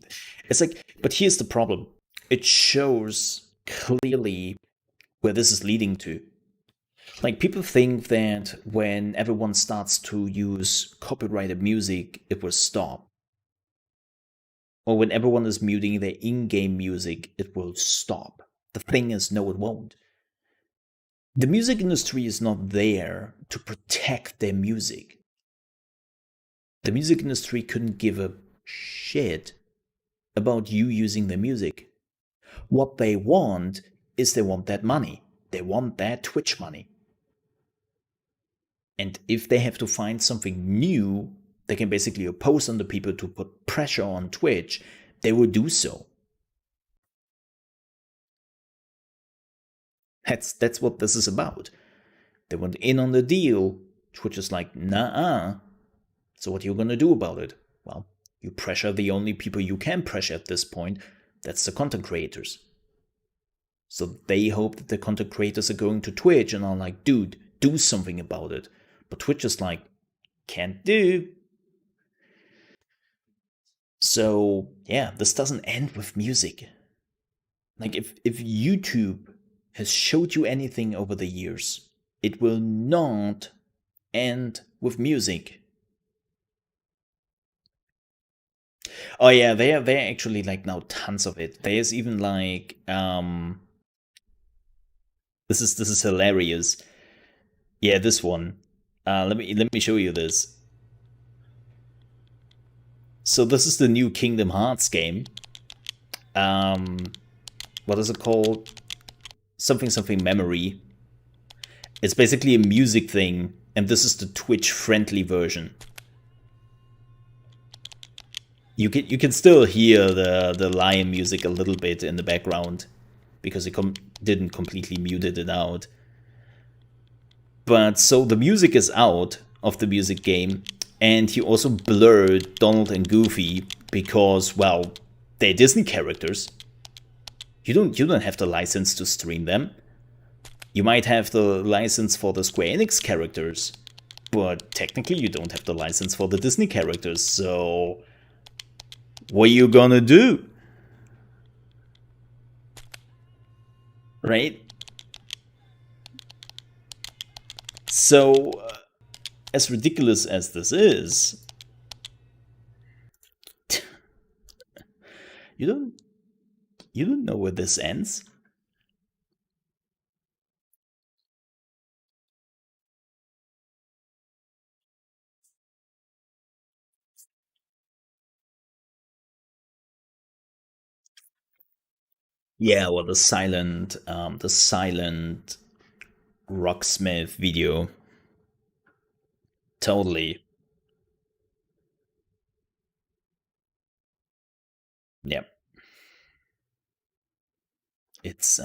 It's like, but here's the problem. It shows clearly where this is leading to. Like, people think that when everyone starts to use copyrighted music, it will stop. Or when everyone is muting their in-game music, it will stop. The thing is, no, it won't. The music industry is not there to protect their music. The music industry couldn't give a shit about you using their music. What they want is they want that money. They want that Twitch money. And if they have to find something new, they can basically oppose on the people to put pressure on Twitch, they will do so. That's what this is about. They want in on the deal. Twitch is like, nah. So what are you gonna do about it? Well, you pressure the only people you can pressure at this point. That's the content creators. So they hope that the content creators are going to Twitch and are like, dude, do something about it. But Twitch is like, can't do. So yeah, this doesn't end with music. Like, if YouTube has showed you anything over the years, it will not end with music. Oh yeah, there are actually like now tons of it. There's even like this is hilarious. Yeah, this one. Let me show you this. So this is the new Kingdom Hearts game. What is it called? Something memory. It's basically a music thing, and this is the Twitch friendly version. You can still hear the lion music a little bit in the background because it didn't completely muted it out. But so the music is out of the music game, and he also blurred Donald and Goofy because, well, they're Disney characters. You don't have the license to stream them. You might have the license for the Square Enix characters, but technically you don't have the license for the Disney characters, so what are you gonna do? Right? So, as ridiculous as this is, you don't know where this ends. Yeah, well, the silent Rocksmith video, totally. Yep. It's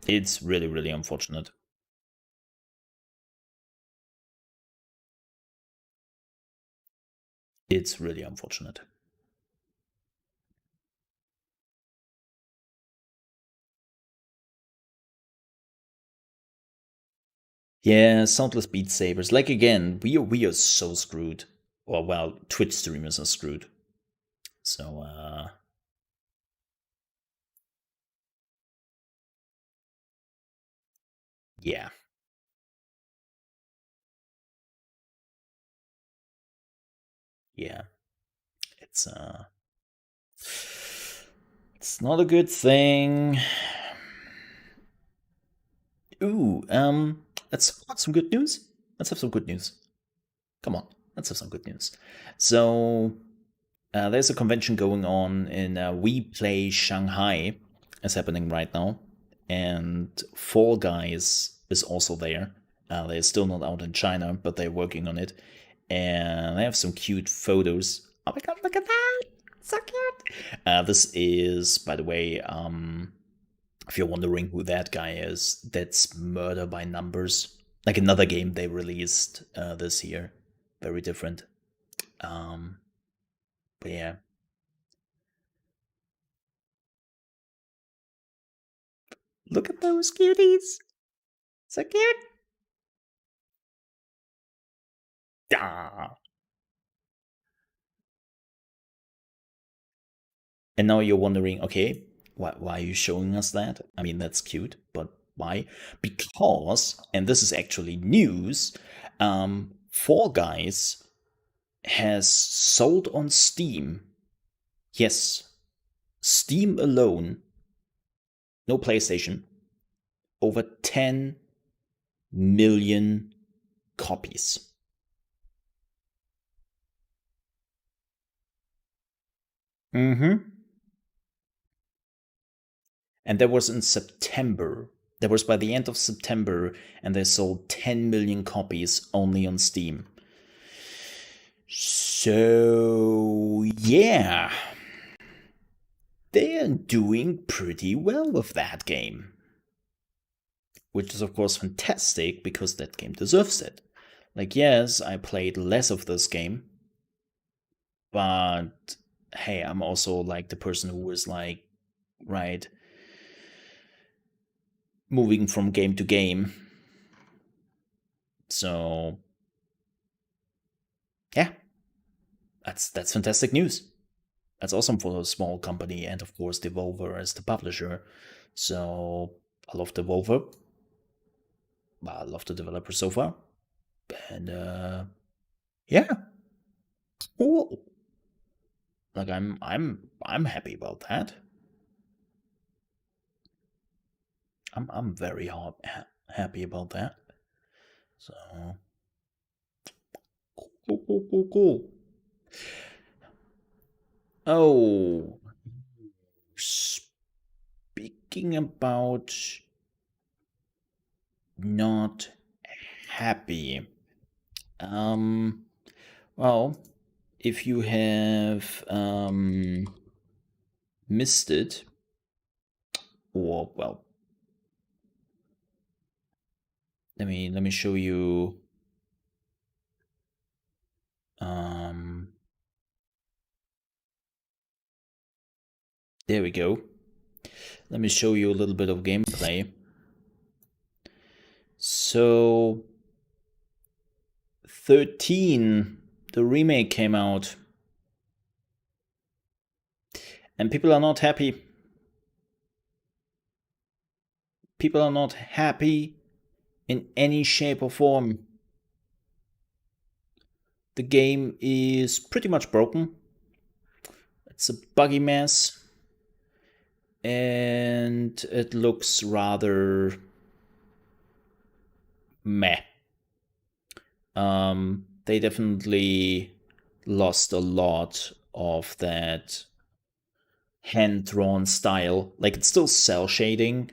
it's really, really unfortunate. It's really unfortunate. Yeah, soundless Beat Sabers. Like again, we are so screwed. Or well, Twitch streamers are screwed. So yeah. Yeah. It's not a good thing. Ooh, let's have some good news. Let's have some good news. Come on, let's have some good news. So there's a convention going on in We Play Shanghai. It's happening right now, and Fall Guys is also there. They're still not out in China, but they're working on it, and they have some cute photos. Oh my god, look at that! So cute. This is, by the way, if you're wondering who that guy is, that's Murder by Numbers, like another game they released this year. Very different. But yeah. Look at those cuties. So cute. Ah. And now you're wondering, okay, why are you showing us that? I mean, that's cute, but why? Because, and this is actually news, Fall Guys has sold on Steam. Yes, Steam alone, no PlayStation, over 10 million copies. Mm-hmm. And that was in September. That was by the end of September, and they sold 10 million copies only on Steam. So, yeah. They're doing pretty well with that game. Which is, of course, fantastic because that game deserves it. Like, yes, I played less of this game, but hey, I'm also like the person who is like, right, moving from game to game. So yeah, that's fantastic news. That's awesome for a small company, and of course Devolver as the publisher. So I love Devolver. I love the developer so far, and yeah, cool. Like I'm happy about that. I'm very happy about that. So cool. Oh, speaking about not happy. Well, if you have missed it, or well, let me show you. Um, There we go. Let me show you a little bit of gameplay. So 13, the remake came out, and people are not happy. People are not happy in any shape or form. The game is pretty much broken. It's a buggy mess, and it looks rather meh. They definitely lost a lot of that hand-drawn style. Like, it's still cell shading,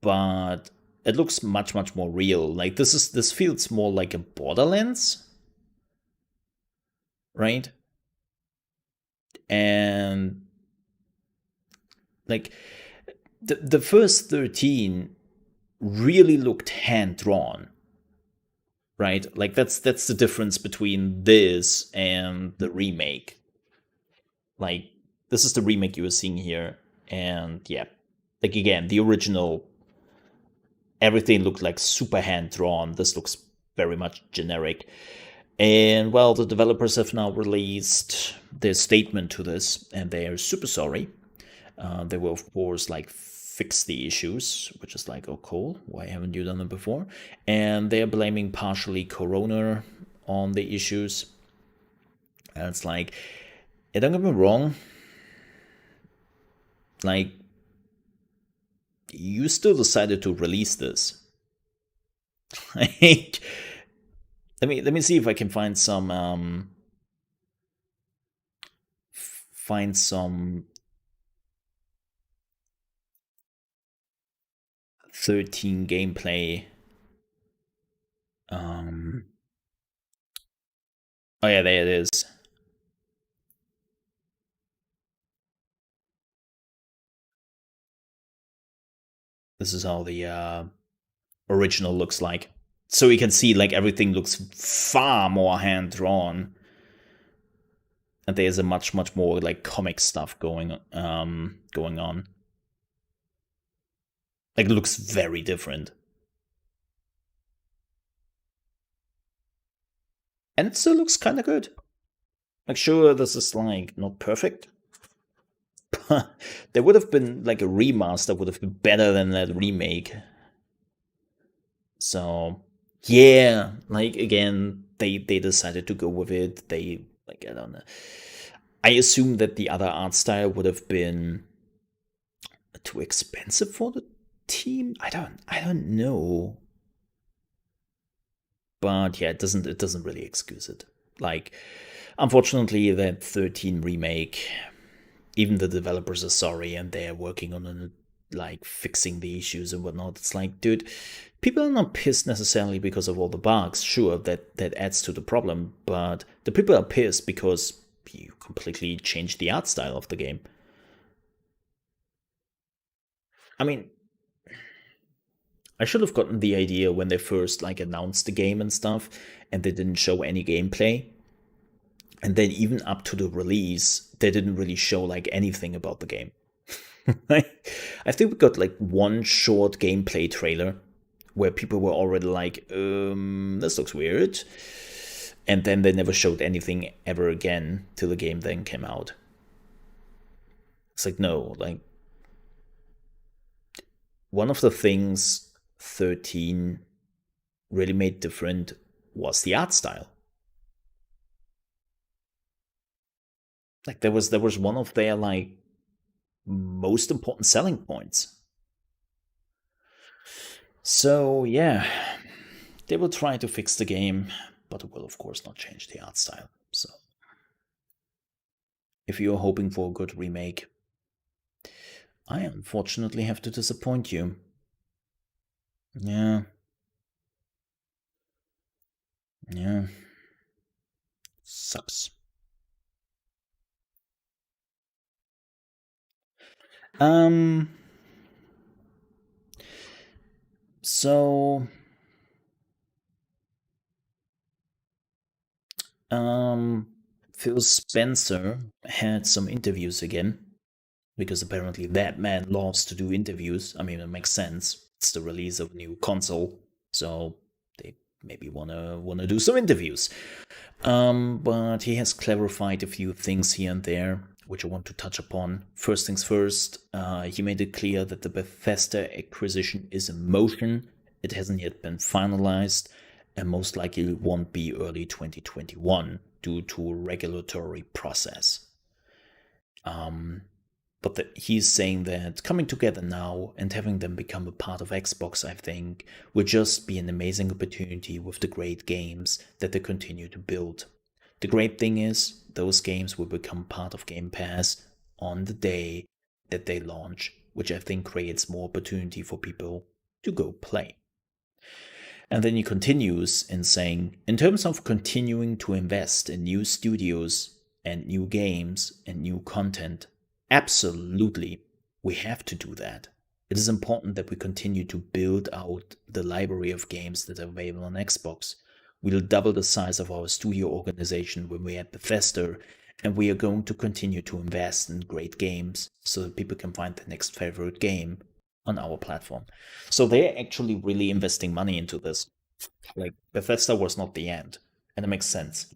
but it looks much more real. Like, this feels more like a Borderlands, right? And like the first 13 really looked hand-drawn, right? Like, that's the difference between this and the remake. Like, this is the remake you were seeing here, and yeah, like, again, the original, everything looked like super hand-drawn. This looks very much generic. And well, the developers have now released their statement to this, and they are super sorry. They will, of course, like, fix the issues, which is like, oh, cool, why haven't you done it before? And they're blaming partially Corona on the issues. And it's like, don't get me wrong, like, you still decided to release this. Like, let me see if I can find some 13 gameplay. Oh yeah, there it is. This is how the original looks like. So you can see, like, everything looks far more hand-drawn. And there's a much more, like, comic stuff going on. Like, it looks very different. And it still looks kind of good. Like, sure, this is, like, not perfect. But there would have been, like, a remaster would have been better than that remake. So, yeah, like, again, they decided to go with it. They, like, I don't know. I assume that the other art style would have been too expensive for the team. I don't know. But yeah, it doesn't really excuse it. Like, unfortunately, that 13 remake, even the developers are sorry, and they're working on it, like, fixing the issues and whatnot. It's like, dude, people are not pissed necessarily because of all the bugs. Sure, that adds to the problem, but the people are pissed because you completely changed the art style of the game. I mean, I should have gotten the idea when they first, like, announced the game and stuff, and they didn't show any gameplay. And then even up to the release, they didn't really show, like, anything about the game. I think we got, like, one short gameplay trailer where people were already like, this looks weird. And then they never showed anything ever again till the game then came out. It's like, no, like, one of the things 13 really made different was the art style. Like, there was one of their, like, most important selling points. So yeah, they will try to fix the game, but it will of course not change the art style. So if you're hoping for a good remake, I unfortunately have to disappoint you. Yeah. Yeah. Sucks. So Phil Spencer had some interviews again, because apparently that man loves to do interviews. I mean, it makes sense. It's the release of a new console, so they maybe wanna do some interviews. But he has clarified a few things here and there, which I want to touch upon. First things first, he made it clear that the Bethesda acquisition is in motion. It hasn't yet been finalized, and most likely won't be early 2021 due to a regulatory process. But he's saying that coming together now and having them become a part of Xbox, I think, will just be an amazing opportunity with the great games that they continue to build. The great thing is, those games will become part of Game Pass on the day that they launch, which I think creates more opportunity for people to go play. And then he continues in saying, in terms of continuing to invest in new studios and new games and new content, absolutely, we have to do that. It is important that we continue to build out the library of games that are available on Xbox. We'll double the size of our studio organization when we add Bethesda, and we are going to continue to invest in great games so that people can find their next favorite game on our platform. So they're actually really investing money into this. Like, Bethesda was not the end, and it makes sense.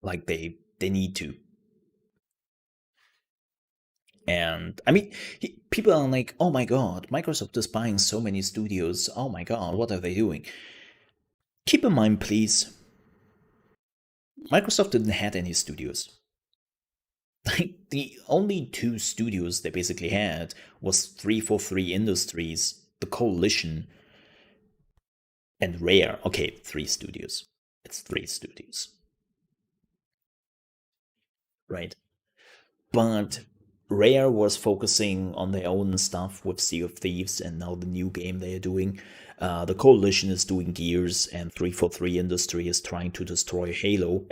Like, they need to. And I mean, people are like, oh my god, Microsoft is buying so many studios. Oh my god, what are they doing? Keep in mind, please, Microsoft didn't have any studios. Like, the only two studios they basically had was 343 Industries, the Coalition, and Rare. Okay, 3 studios. It's 3 studios. Right. But Rare was focusing on their own stuff with Sea of Thieves and now the new game they are doing. The Coalition is doing Gears, and 343 Industry is trying to destroy Halo.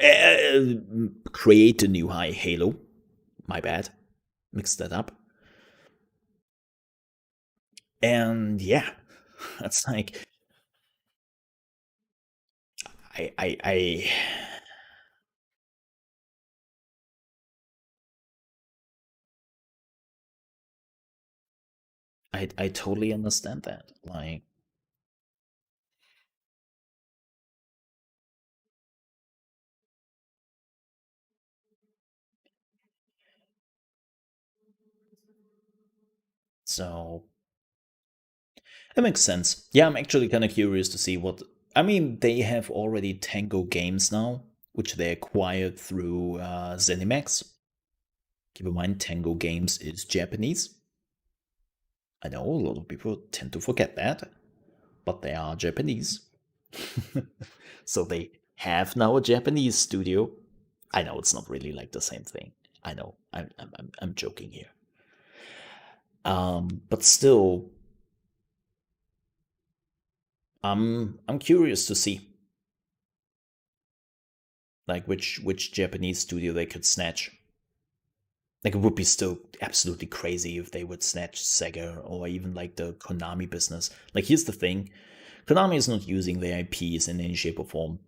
Create a new high Halo. My bad. Mixed that up. And yeah, that's like... I totally understand that. Like, so that makes sense. Yeah, I'm actually kind of curious to see what. I mean, they have already Tango Games now, which they acquired through ZeniMax. Keep in mind, Tango Games is Japanese. I know a lot of people tend to forget that, but they are Japanese. So they have now a Japanese studio. I know it's not really like the same thing. I know. I'm joking here. But still, I'm curious to see, like, which Japanese studio they could snatch. Like, it would be still absolutely crazy if they would snatch Sega or even like the Konami business. Like, here's the thing, Konami is not using their IPs in any shape or form.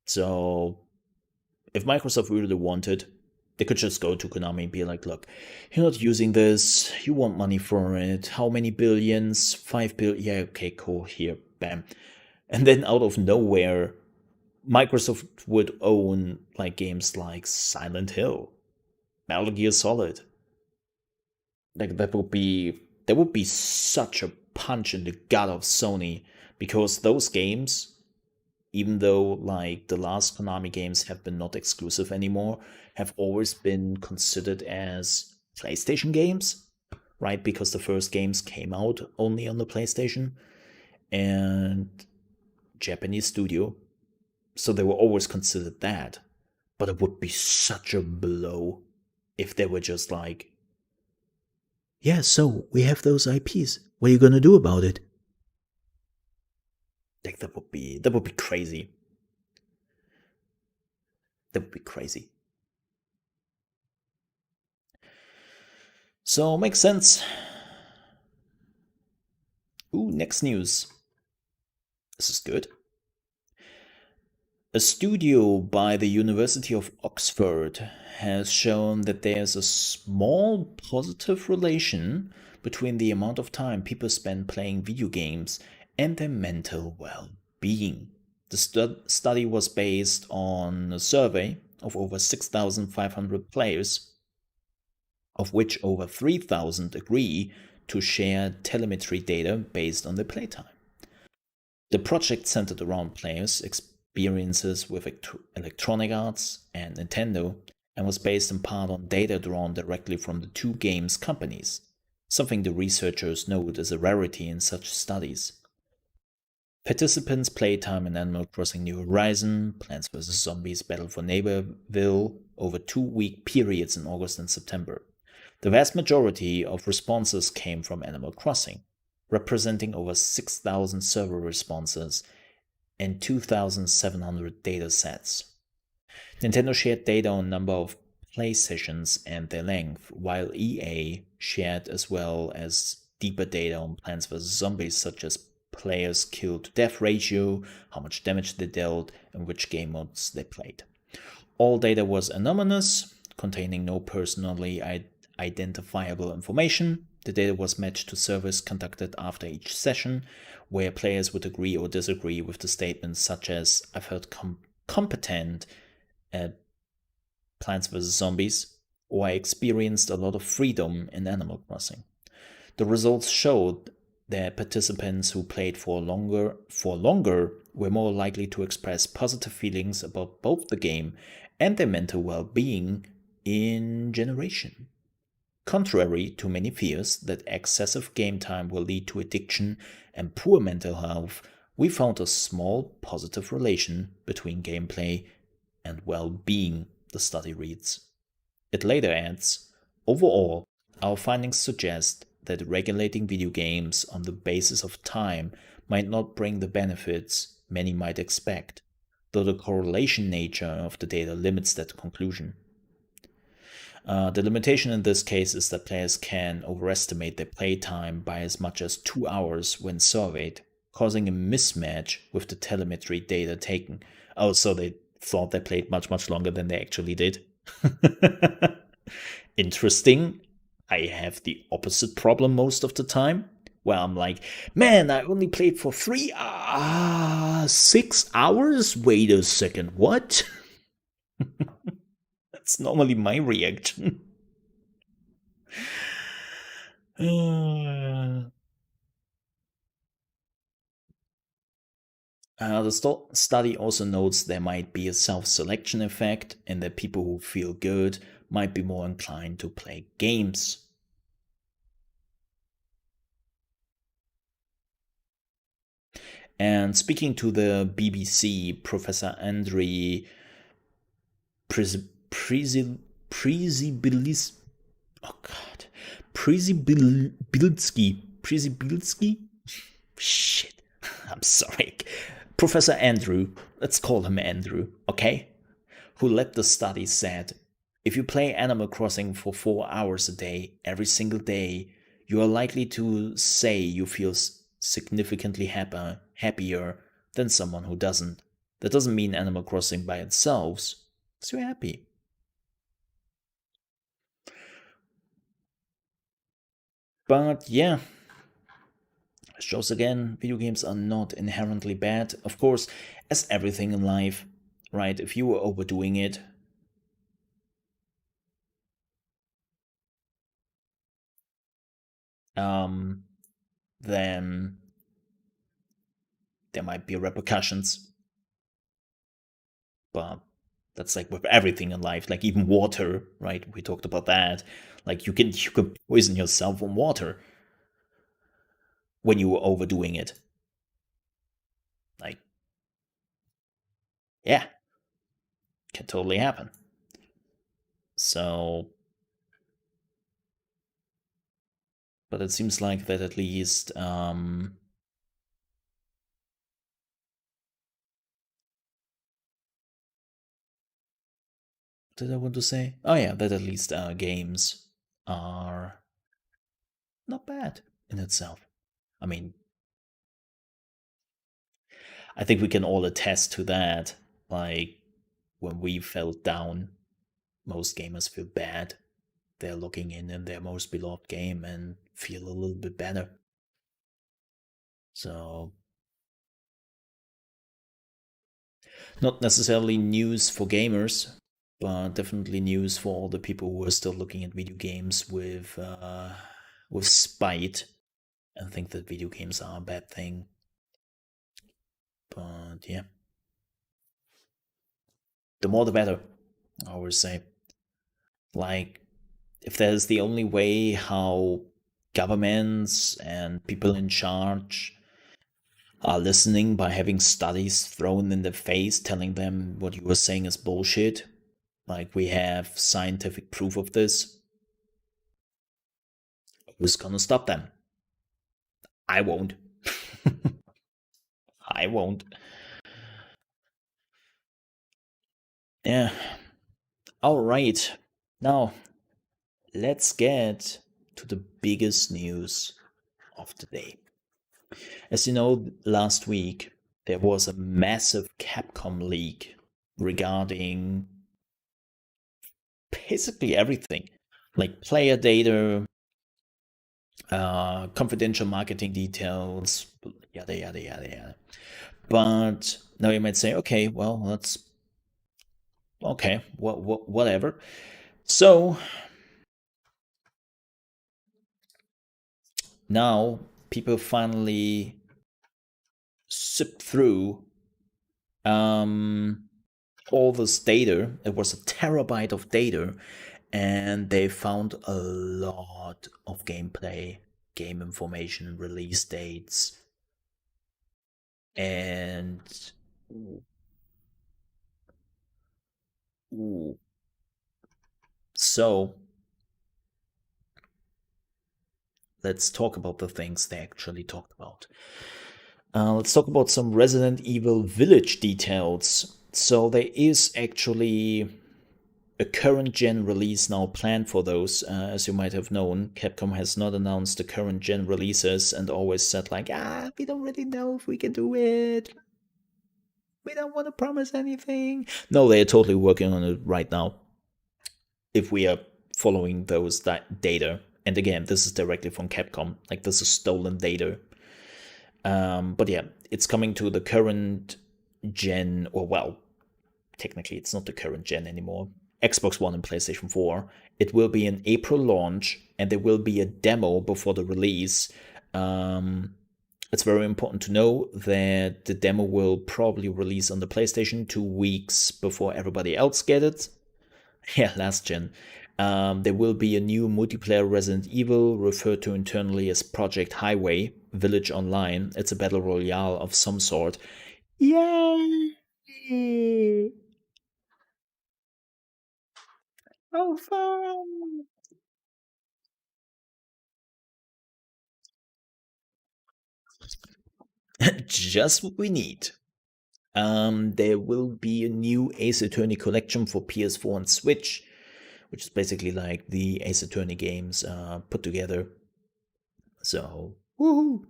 So if Microsoft really wanted, they could just go to Konami and be like, look, you're not using this, you want money for it, how many billions? 5 billion? Yeah, okay, cool, here, bam. And then out of nowhere, Microsoft would own like games like Silent Hill, Metal Gear Solid. Like, that would be such a punch in the gut of Sony, because those games, even though like the last Konami games have been not exclusive anymore, have always been considered as PlayStation games, right? Because the first games came out only on the PlayStation and Japanese studio, so they were always considered that. But it would be such a blow if they were just like, yeah, so we have those IPs. What are you gonna do about it? Like, that would be crazy. That would be crazy. So, makes sense. Ooh, next news. This is good. A studio by the University of Oxford has shown that there's a small positive relation between the amount of time people spend playing video games and their mental well-being. The study was based on a survey of over 6,500 players, of which over 3,000 agree to share telemetry data based on their playtime. The project centered around players' experiences with Electronic Arts and Nintendo and was based in part on data drawn directly from the two games companies, something the researchers note is a rarity in such studies. Participants' playtime in Animal Crossing New Horizons, Plants vs. Zombies Battle for Neighborville over 2-week periods in August and September. The vast majority of responses came from Animal Crossing, representing over 6,000 server responses and 2,700 data sets. Nintendo shared data on number of play sessions and their length, while EA shared as well as deeper data on Plants vs. Zombies, such as players killed to death ratio, how much damage they dealt, and which game modes they played. All data was anonymous, containing no personally identifiable information. The data was matched to surveys conducted after each session, where players would agree or disagree with the statements such as, "I felt competent at Plants vs. Zombies," or "I experienced a lot of freedom in Animal Crossing." The results showed that participants who played for longer were more likely to express positive feelings about both the game and their mental well-being in generation. Contrary to many fears that excessive game time will lead to addiction and poor mental health, we found a small positive relation between gameplay and well-being, the study reads. It later adds, "Overall, our findings suggest that regulating video games on the basis of time might not bring the benefits many might expect, though the correlation nature of the data limits that conclusion." The limitation in this case is that players can overestimate their playtime by as much as 2 hours when surveyed, causing a mismatch with the telemetry data taken. Oh, so they thought they played much longer than they actually did. Interesting. I have the opposite problem most of the time, where I'm like, man, I only played for 6 hours? Wait a second, what? That's normally my reaction. The study also notes there might be a self-selection effect and that people who feel good might be more inclined to play games. And speaking to the BBC, Professor Andriy Przybybilski? Shit, I'm sorry. Professor Andrew, let's call him Andrew, okay? Who led the study said, "If you play Animal Crossing for 4 hours a day, every single day, you are likely to say you feel significantly happier than someone who doesn't. That doesn't mean Animal Crossing by itself makes you happy." But yeah, shows again, video games are not inherently bad. Of course, as everything in life, right? If you were overdoing it, then there might be repercussions. But that's like with everything in life, like even water, right? We talked about that. Like you could poison yourself from water when you were overdoing it. Like, yeah, can totally happen. So, but it seems like that at least what did I want to say? Oh yeah, that at least games are not bad in itself. I mean, I think we can all attest to that. Like, when we fell down, most gamers feel bad. They're looking in their most beloved game and feel a little bit better. So, not necessarily news for gamers, but definitely news for all the people who are still looking at video games with spite and think that video games are a bad thing. But yeah, the more the better, I always say. Like, if there's the only way how governments and people in charge are listening by having studies thrown in their face telling them what you were saying is bullshit, like we have scientific proof of this, who's gonna stop them? I won't. I won't. Yeah. Alright. Now, let's get to the biggest news of the day. As you know, last week there was a massive Capcom leak regarding basically everything, like player data, confidential marketing details, yada yada yada yada. But now you might say, okay, well, that's okay, whatever. So now people finally sift through all this data. It was a terabyte of data, and they found a lot of gameplay, game information, release dates, and so let's talk about the things they actually talked about. Let's talk about some Resident Evil Village details. So there is actually a current gen release now planned for those. As you might have known, Capcom has not announced the current gen releases and always said like, we don't really know if we can do it. We don't want to promise anything. No, they are totally working on it right now. If we are following those data. And again, this is directly from Capcom. Like, this is stolen data. But yeah, it's coming to the current gen, or well, technically it's not the current gen anymore. Xbox One and PlayStation 4. It will be an April launch, and there will be a demo before the release. It's very important to know that the demo will probably release on the PlayStation 2 weeks before everybody else get it. Yeah, last gen. There will be a new multiplayer Resident Evil, referred to internally as Project Highway, Village Online. It's a battle royale of some sort. Yay! Oh, fun! Just what we need. There will be a new Ace Attorney collection for PS4 and Switch, which is basically like the Ace Attorney games put together. So, woohoo!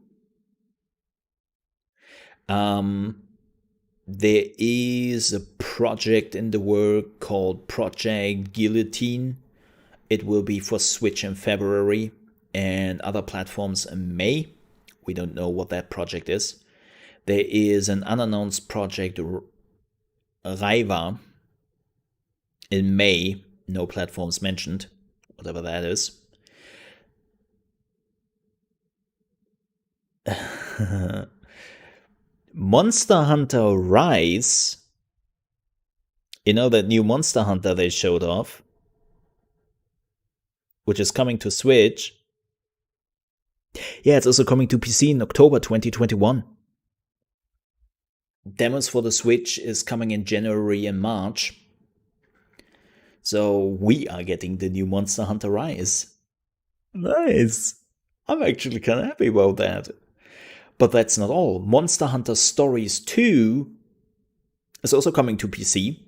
There is a project in the work called Project Guillotine. It will be for Switch in February and other platforms in May. We don't know what that project is. There is an unannounced project, Raiva, in May. No platforms mentioned, whatever that is. Monster Hunter Rise. You know that new Monster Hunter they showed off, which is coming to Switch. Yeah, it's also coming to PC in October 2021. Demos for the Switch is coming in January and March. So we are getting the new Monster Hunter Rise. Nice. I'm actually kind of happy about that. But that's not all. Monster Hunter Stories 2 is also coming to PC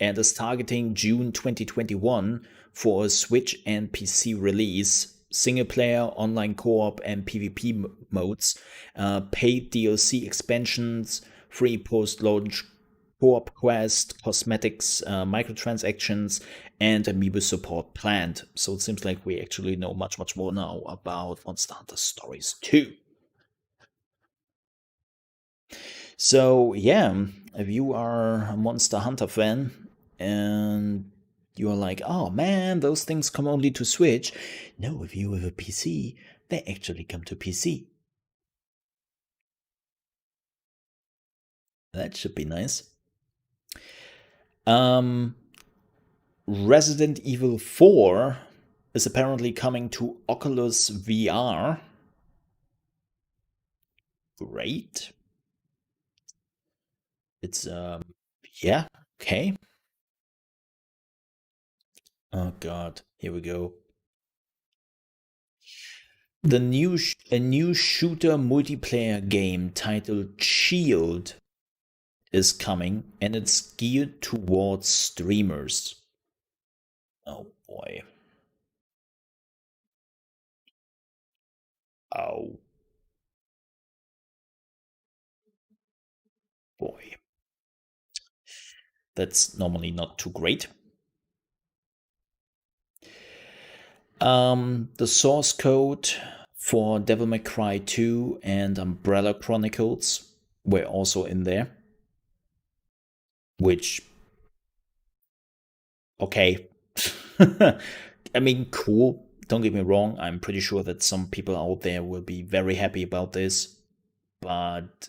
and is targeting June 2021 for a Switch and PC release. Single player, online co-op, and PvP modes, paid DLC expansions, free post-launch co-op quest, cosmetics, microtransactions, and amiibo support planned. So it seems like we actually know much more now about Monster Hunter Stories 2. So yeah, if you are a Monster Hunter fan and you're like, oh man, those things come only to Switch. No, if you have a PC, they actually come to PC. That should be nice. Resident Evil 4 is apparently coming to Oculus VR. Great. It's yeah, okay. Oh god, here we go. A new shooter multiplayer game titled Shield is coming, and it's geared towards streamers. Oh boy. Oh boy. That's normally not too great. The source code for Devil May Cry 2 and Umbrella Chronicles were also in there. Which, okay. I mean, cool. Don't get me wrong. I'm pretty sure that some people out there will be very happy about this. But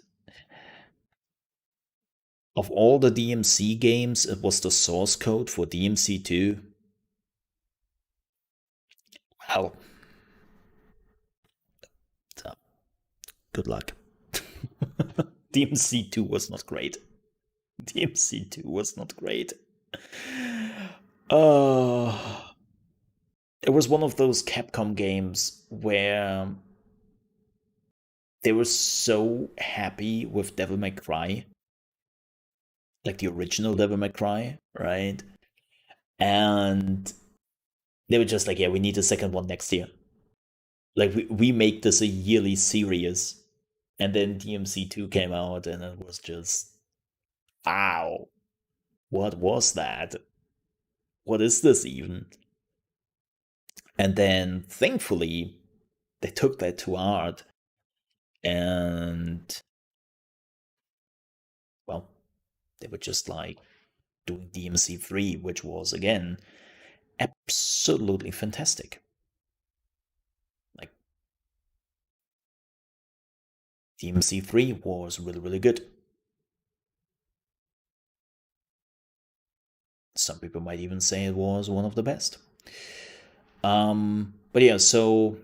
of all the DMC games, it was the source code for DMC 2. Well, good luck. DMC 2 was not great. DMC 2 was not great. It was one of those Capcom games where they were so happy with Devil May Cry, like the original Devil May Cry, right? And they were just like, yeah, we need a second one next year. Like, we make this a yearly series. And then DMC2 came out, and it was just, wow, what was that? What is this even? And then, thankfully, they took that to heart. And, well, they were just like doing DMC3, which was, again, absolutely fantastic. Like, DMC3 was really good. Some people might even say it was one of the best. But yeah, so,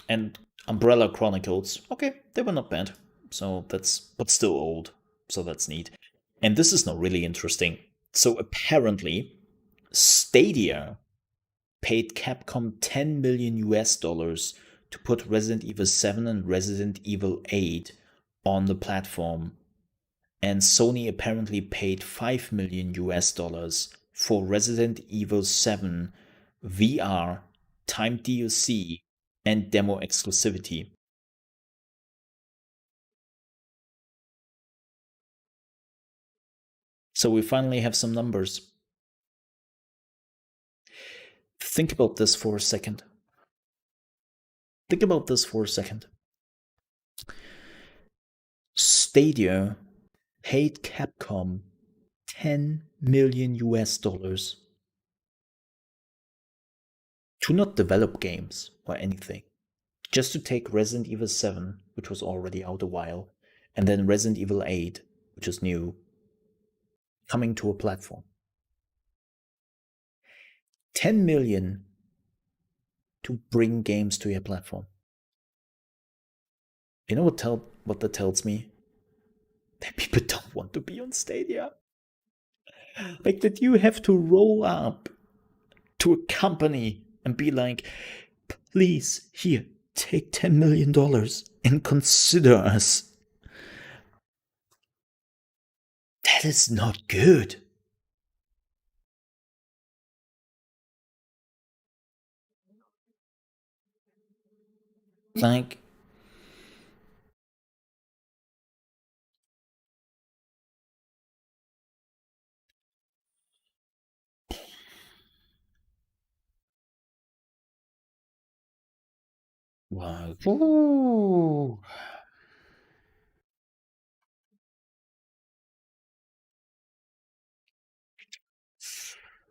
and Umbrella Chronicles, okay, they were not bad. So that's, but still old. So that's neat. And this is not really interesting. So apparently, Stadia paid Capcom 10 million US dollars to put Resident Evil 7 and Resident Evil 8 on the platform. And Sony apparently paid 5 million US dollars for Resident Evil 7 VR, timed DLC, and demo exclusivity. So we finally have some numbers. Think about this for a second. Think about this for a second. Stadia paid Capcom 10 million US dollars to not develop games or anything, just to take Resident Evil 7, which was already out a while, and then Resident Evil 8, which is new, coming to a platform. 10 million to bring games to your platform. You know what that tells me? That people don't want to be on Stadia. Like, that you have to roll up to a company and be like, please, here, take $10 million and consider us. That is not good. Like, Wow. Ooh.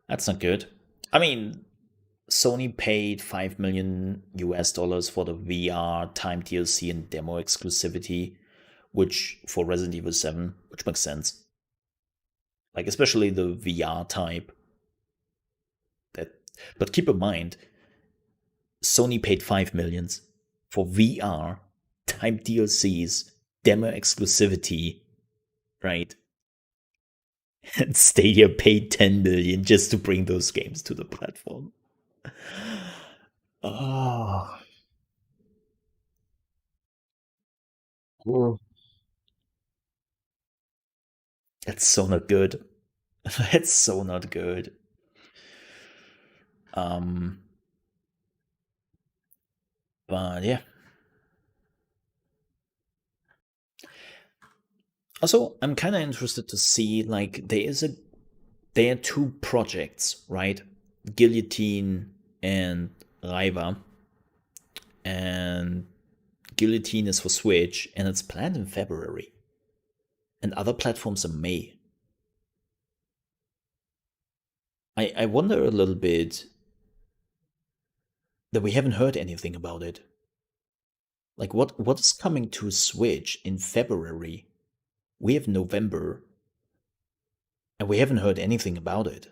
That's not good. I mean, Sony paid 5 million US dollars for the VR time DLC and demo exclusivity, which for Resident Evil 7, which makes sense. Like especially the VR type. That, but keep in mind, Sony paid 5 millions for VR, time DLCs, demo exclusivity, right? And Stadia paid 10 million just to bring those games to the platform. Oh, that's so not good. That's so not good. Um, but yeah. Also, I'm kind of interested to see like there are two projects, right? Guillotine and Raiva, and Guillotine is for Switch, and it's planned in February, and other platforms in May. I wonder a little bit that we haven't heard anything about it. Like what is coming to Switch in February? We have November, and we haven't heard anything about it.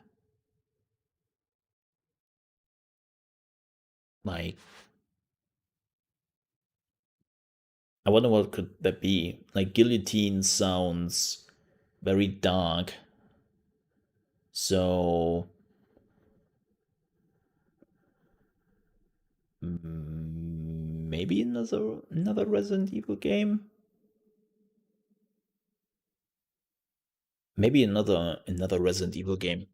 Like, I wonder what could that be. Like, Guillotine sounds very dark, so maybe another Resident Evil game. Maybe another Resident Evil game.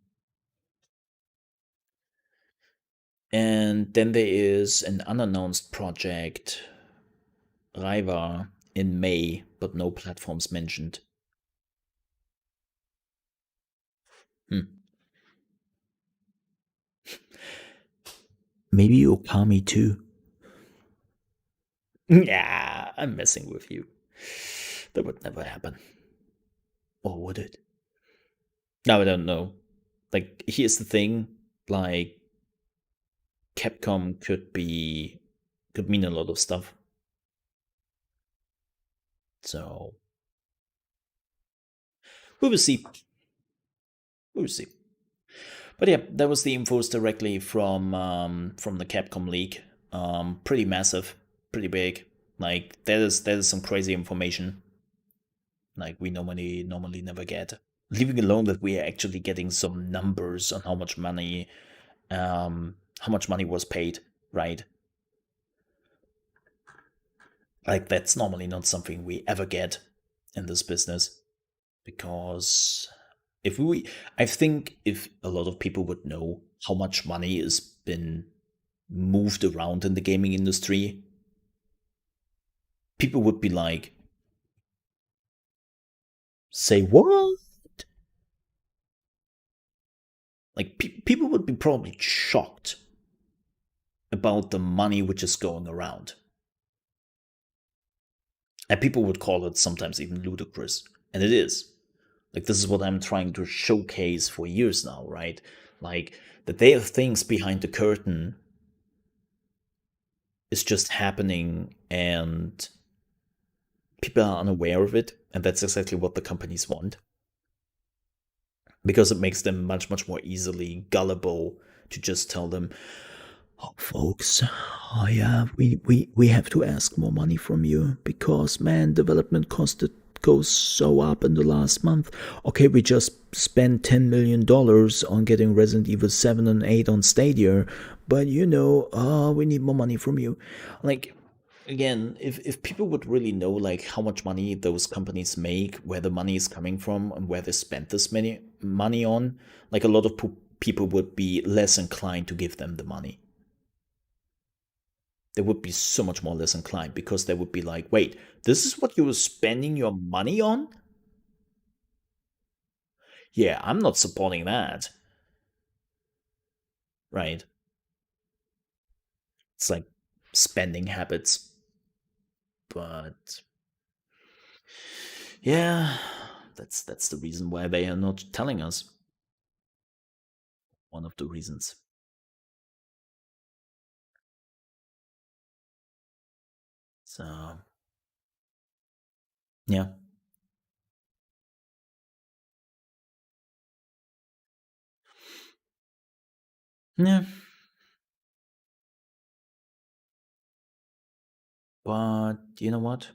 And then there is an unannounced project, Raiva, in May, but no platforms mentioned. Maybe Okami too. Yeah, I'm messing with you. That would never happen. Or would it? No, I don't know. Like, here's the thing. Like, Capcom could mean a lot of stuff. So we will see. We will see. But yeah, that was the infos directly from the Capcom leak. Pretty massive, pretty big. Like that is some crazy information. Like we normally never get. Leaving alone that we are actually getting some numbers on how much money was paid, right? Like that's normally not something we ever get in this business, because if we I think if a lot of people would know how much money has been moved around in the gaming industry, people would be like, say what? Like people would be probably shocked about the money which is going around. And people would call it sometimes even ludicrous. And it is. Like, this is what I'm trying to showcase for years now, right? Like, that there are things behind the curtain is just happening and people are unaware of it. And that's exactly what the companies want. Because it makes them much more easily gullible to just tell them, oh, folks, oh yeah, we have to ask more money from you because, man, development cost goes so up in the last month. Okay, we just spent $10 million on getting Resident Evil 7 and 8 on Stadia, but we need more money from you. Like, again, if people would really know like how much money those companies make, where the money is coming from, and where they spent this many money on, like a lot of people would be less inclined to give them the money. They would be so much more less inclined because they would be like, wait, this is what you were spending your money on? Yeah, I'm not supporting that. Right. It's like, spending habits. But yeah, that's the reason why they are not telling us. One of the reasons. So yeah. Yeah. But you know what?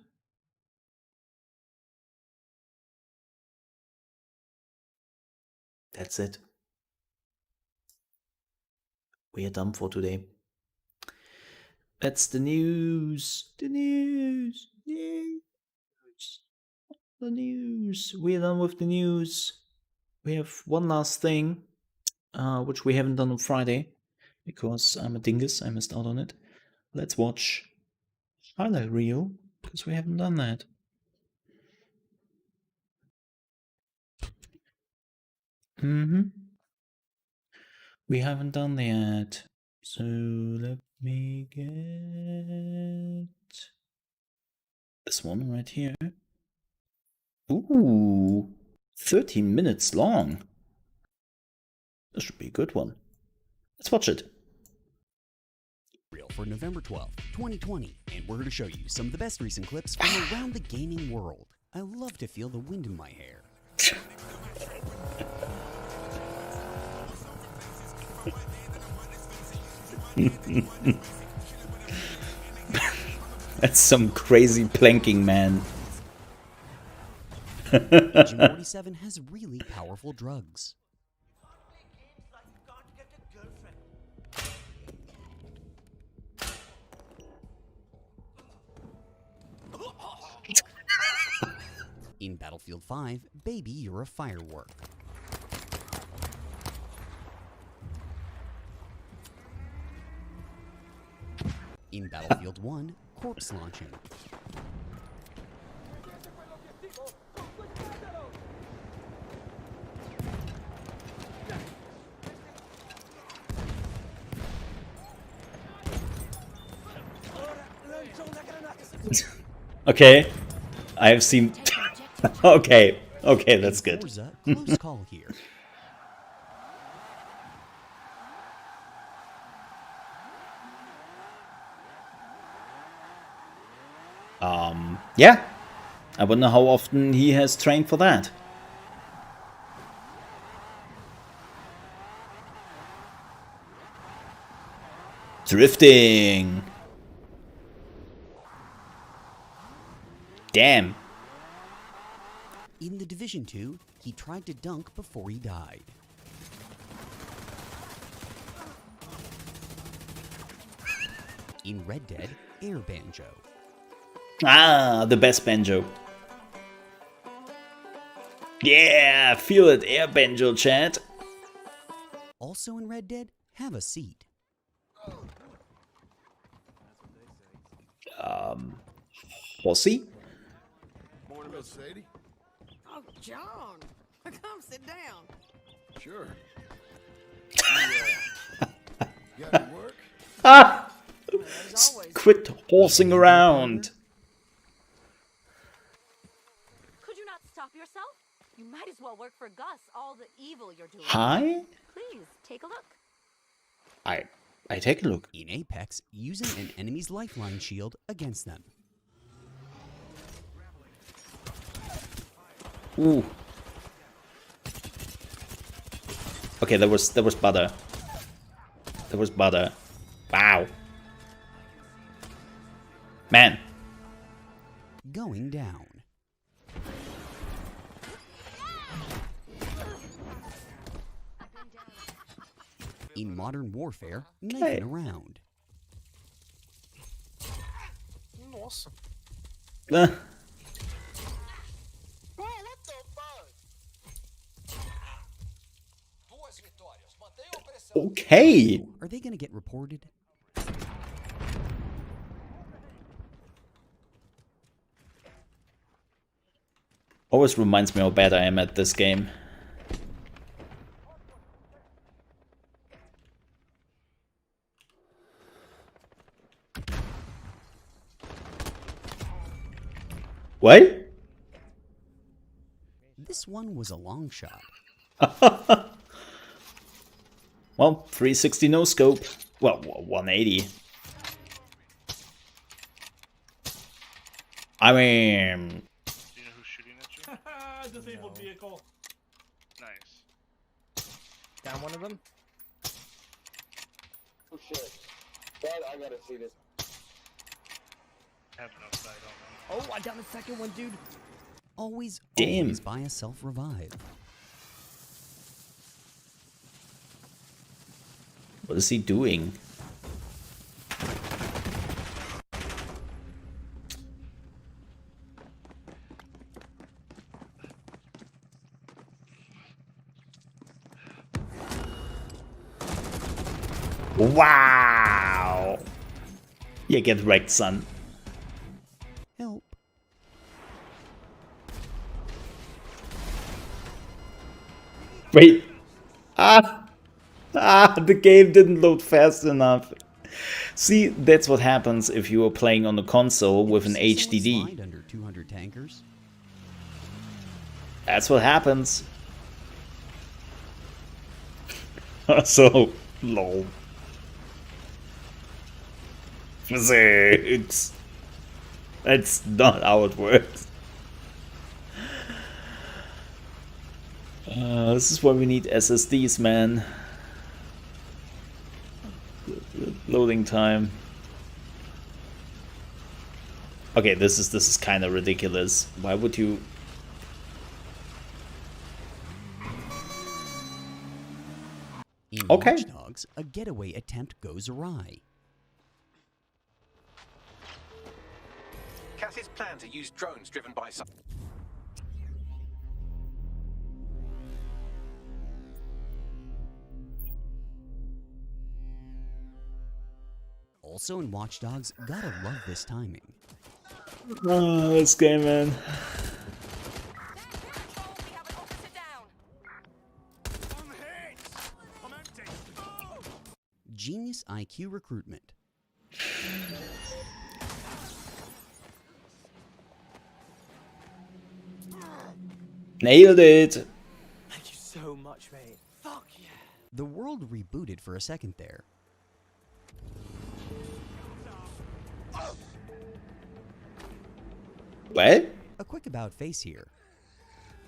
That's it. We are done for today. That's the news. The news. News. The news. We are done with the news. We have one last thing, which we haven't done on Friday, because I'm a dingus. I missed out on it. Let's watch highlight reel, because we haven't done that. We haven't done that yet. So let me get this one right here. Ooh, 13 minutes long. This should be a good one. Let's watch it. For November 12th, 2020, and we're going to show you some of the best recent clips from around the gaming world. I love to feel the wind in my hair. That's some crazy planking, man. Agent 47 has really powerful drugs. In Battlefield 5, baby, you're a firework. In Battlefield 1, corpse launching. Okay, I have seen. Okay, that's good. Forza, close call here. Yeah, I wonder how often he has trained for that. Drifting. Damn. In The Division 2, he tried to dunk before he died. In Red Dead, air banjo. Ah, the best banjo. Yeah, feel it, air banjo, chat. Also in Red Dead, have a seat. Horsey? Morning, Miss Sadie. Oh, John, come sit down. Sure. You got any work? Ah! There's always. Quit horsing around. Could you not stop yourself? You might as well work for Gus, all the evil you're doing. Hi? Please, take a look. I take a look. In Apex, using an enemy's lifeline shield against them. Ooh. Okay, there was butter. There was butter. Wow. Man. Going down. In Modern Warfare, knifing around. Nossa. Uh, okay. Are they gonna get reported? Always reminds me how bad I am at this game. What? This one was a long shot. Well, 360 no scope. Well, 180. I mean, Do you know who's shooting at you? Disabled vehicle. Nice. Down one of them. Oh shit. Dad, I gotta see this. Have no sight on them. Oh, I downed the second one, dude. Always, Damn. always buy a self-revive. what is he doing? Wow! Yeah, get wrecked, son. Help. Wait. The game didn't load fast enough. See, that's what happens if you are playing on a console with an See someone HDD. slide under 200 tankers. That's what happens. So, lol. Physics. That's not how it works. This is why we need SSDs, man. Loading time. Okay, this is kind of ridiculous. Why would you? In Okay. Watch Dogs, a getaway attempt goes awry. Cassie's plan to use drones driven by some. Also in Watch Dogs, gotta love this timing. Oh, this game, man. Control, we have an officer down. I'm hit! I'm empty! Oh! Genius IQ recruitment. Nailed it. Thank you so much, mate. Fuck yeah. The world rebooted for a second there. What? A quick about face here.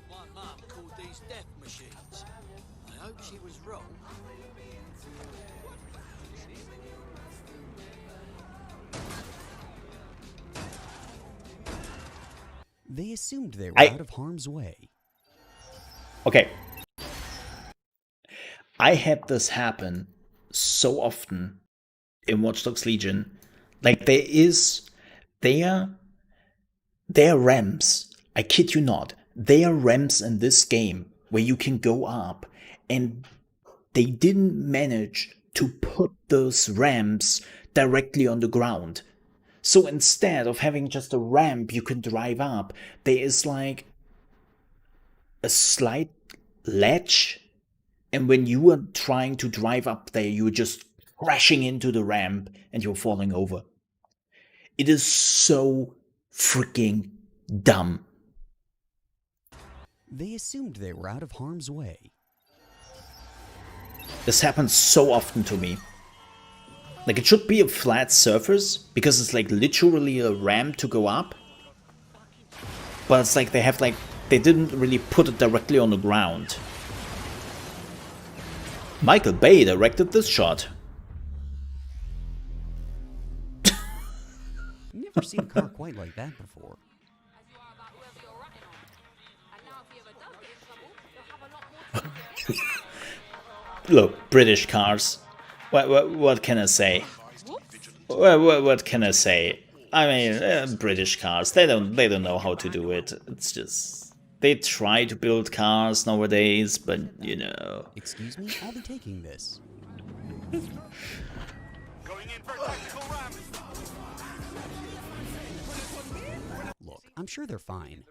My mum called these death machines. I hope she was wrong. They assumed they were I- out of harm's way. Okay. I had this happen so often in Watch Dogs Legion. Like there are ramps. I kid you not. There are ramps in this game where you can go up, and they didn't manage to put those ramps directly on the ground. So instead of having just a ramp you can drive up, there is like a slight ledge, and when you are trying to drive up there, you're just crashing into the ramp and you're falling over. It is so freaking dumb. They assumed they were out of harm's way. This happens so often to me. Like, it should be a flat surface, because it's like literally a ramp to go up. But it's like they didn't really put it directly on the ground. Michael Bay directed this shot. Never seen a car quite like that before. As you are about whoever you're ratting on. And now if he ever does get in trouble, you'll have a lot more time to get Look, British cars. What can I say? What can I say? I mean, British cars. They don't know how to do it. It's just they try to build cars nowadays, but you know. Excuse me, I'll be taking this. Going in for a tactical ram. Look, I'm sure they're fine.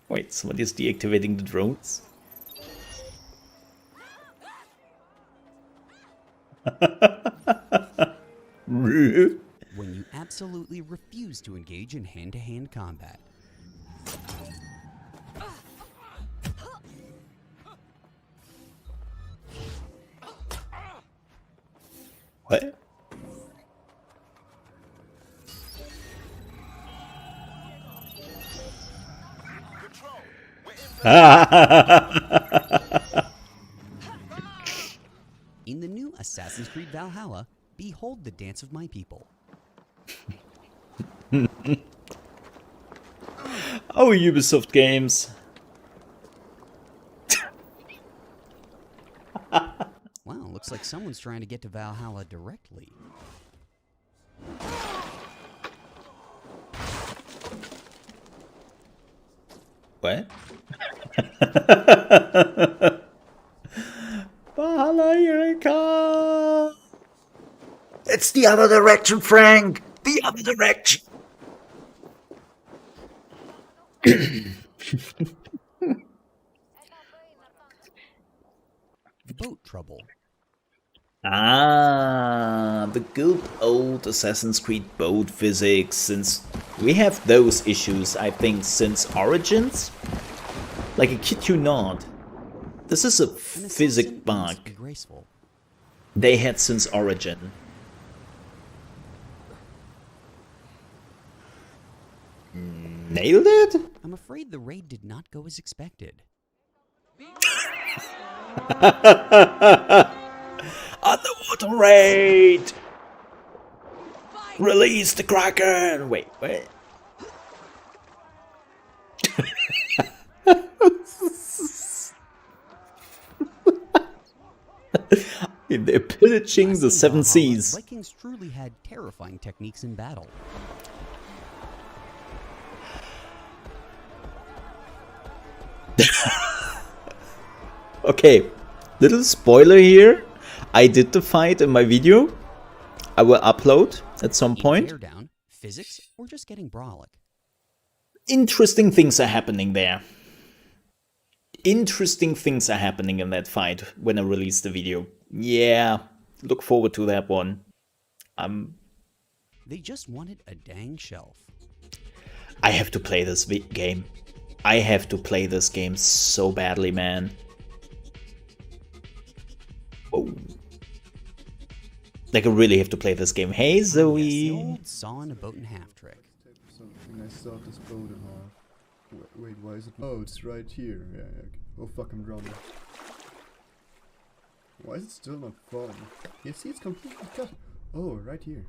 Wait, somebody's deactivating the drones? When you absolutely refuse to engage in hand-to-hand combat. What? In the new Assassin's Creed Valhalla, behold the dance of my people. Oh, Ubisoft games. Wow, looks like someone's trying to get to Valhalla directly. What? Valhalla, here it comes! It's the other direction, Frank! The other direction! Boat trouble. Ah, the good old Assassin's Creed boat physics, since we have those issues, I think, since Origins? Like, I kid you not. This is a physic bug Graceful. they had since Origin. Nailed it? I'm afraid the raid did not go as expected. Underwater raid! Release the Kraken! Wait, wait. They're pillaging the Seven Seas. Vikings truly had terrifying techniques in battle. Okay, little spoiler here. I did the fight in my video. I will upload at some point. Teardown, physics, or just getting brolic. Interesting things are happening there. Interesting things are happening in that fight when I release the video. Yeah, look forward to that one. They just wanted a dang shelf. I have to play this game. I have to play this game so badly, man. Oh. Like, I really have to play this game. Hey, Zoe! Yes, the old sawing a boat in half trick. Something I sawed this boat in half. Wait, why is it? Oh, it's right here. Yeah, okay. Oh fuck, I'm drowning. Why is it still not falling? Yeah, see, it's completely cut. Oh, right here.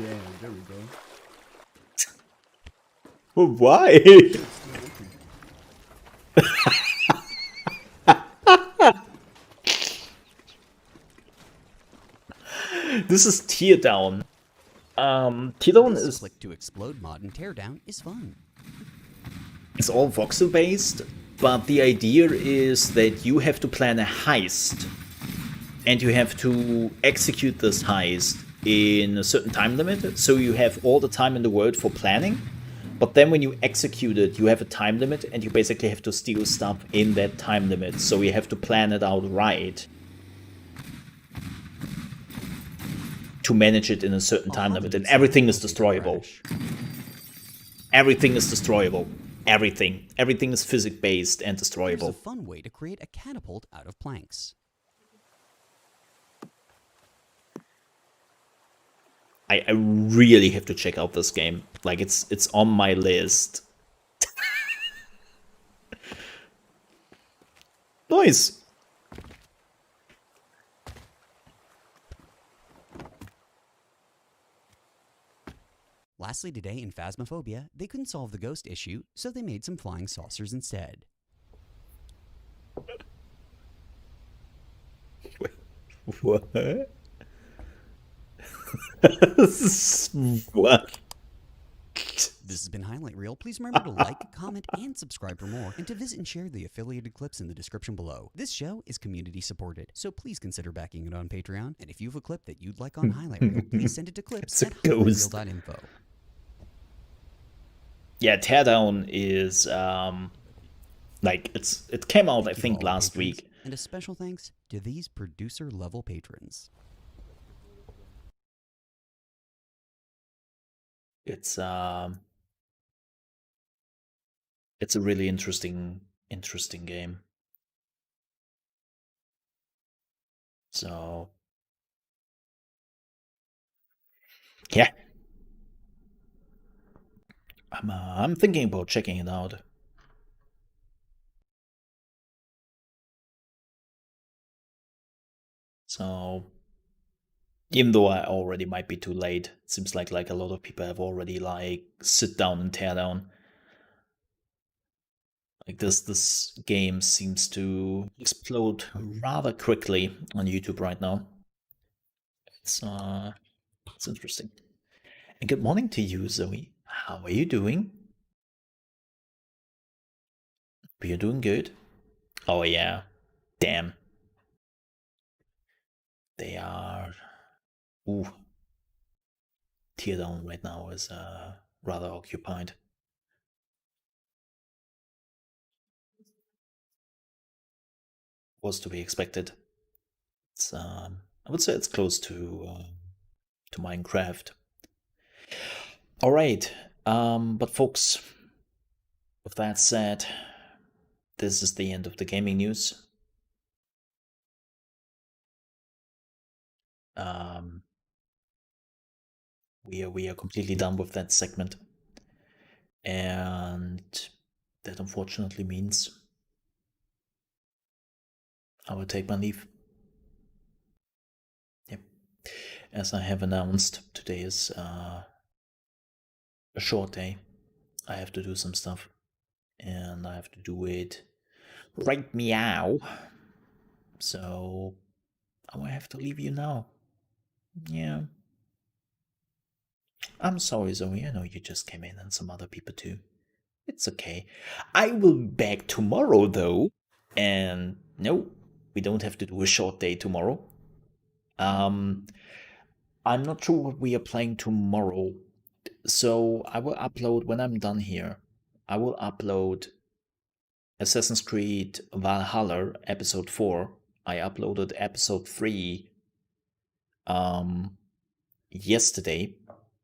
Yeah, there we go. Well, why? It's still working. This is Teardown. Teardown is Click to explode mod and teardown is fun. it's all voxel based, but the idea is that you have to plan a heist, and you have to execute this heist in a certain time limit. So you have all the time in the world for planning, but then when you execute it, you have a time limit, and you basically have to steal stuff in that time limit. So you have to plan it out right to manage it in a certain time limit, and everything is destroyable. Everything is destroyable. Everything. Everything is physics-based and Here's a destroyable. fun way to create a catapult out of planks. I really have to check out this game. Like, it's on my list. Nice. Lastly today in Phasmophobia, they couldn't solve the ghost issue, so they made some flying saucers instead. What? What? This has been Highlight Reel. Please remember to like, comment, and subscribe for more, and to visit and share the affiliated clips in the description below. This show is community supported, so please consider backing it on Patreon. And if you have a clip that you'd like on Highlight Reel, please send it to clips It's a at ghost. highlightreel.info. Yeah, Teardown is like it came out I Thank you think to all last patrons, week. And a special thanks to these producer level patrons. It's a really interesting game. So yeah, I'm thinking about checking it out. So even though I already might be too late, it seems like a lot of people have already like sit down and tear down. Like this game seems to explode rather quickly on YouTube right now. It's interesting. And good morning to you, Zoe. How are you doing? Are you doing good? Oh yeah. Damn. They are. Ooh. Teardown right now is rather occupied. Was to be expected. It's I would say it's close to Minecraft. All right, but folks, with that said, this is the end of the gaming news. We are completely done with that segment, and that unfortunately means I will take my leave. Yep, as I have announced, today is a short day. I have to do some stuff, and I have to do it right meow. So I will have to leave you now. Yeah. I'm sorry, Zoe. I know you just came in and some other people too. It's okay. I will be back tomorrow though. And no, we don't have to do a short day tomorrow. I'm not sure what we are playing tomorrow. So I will upload when I'm done here. I will upload Assassin's Creed Valhalla episode 4. I uploaded episode 3 yesterday.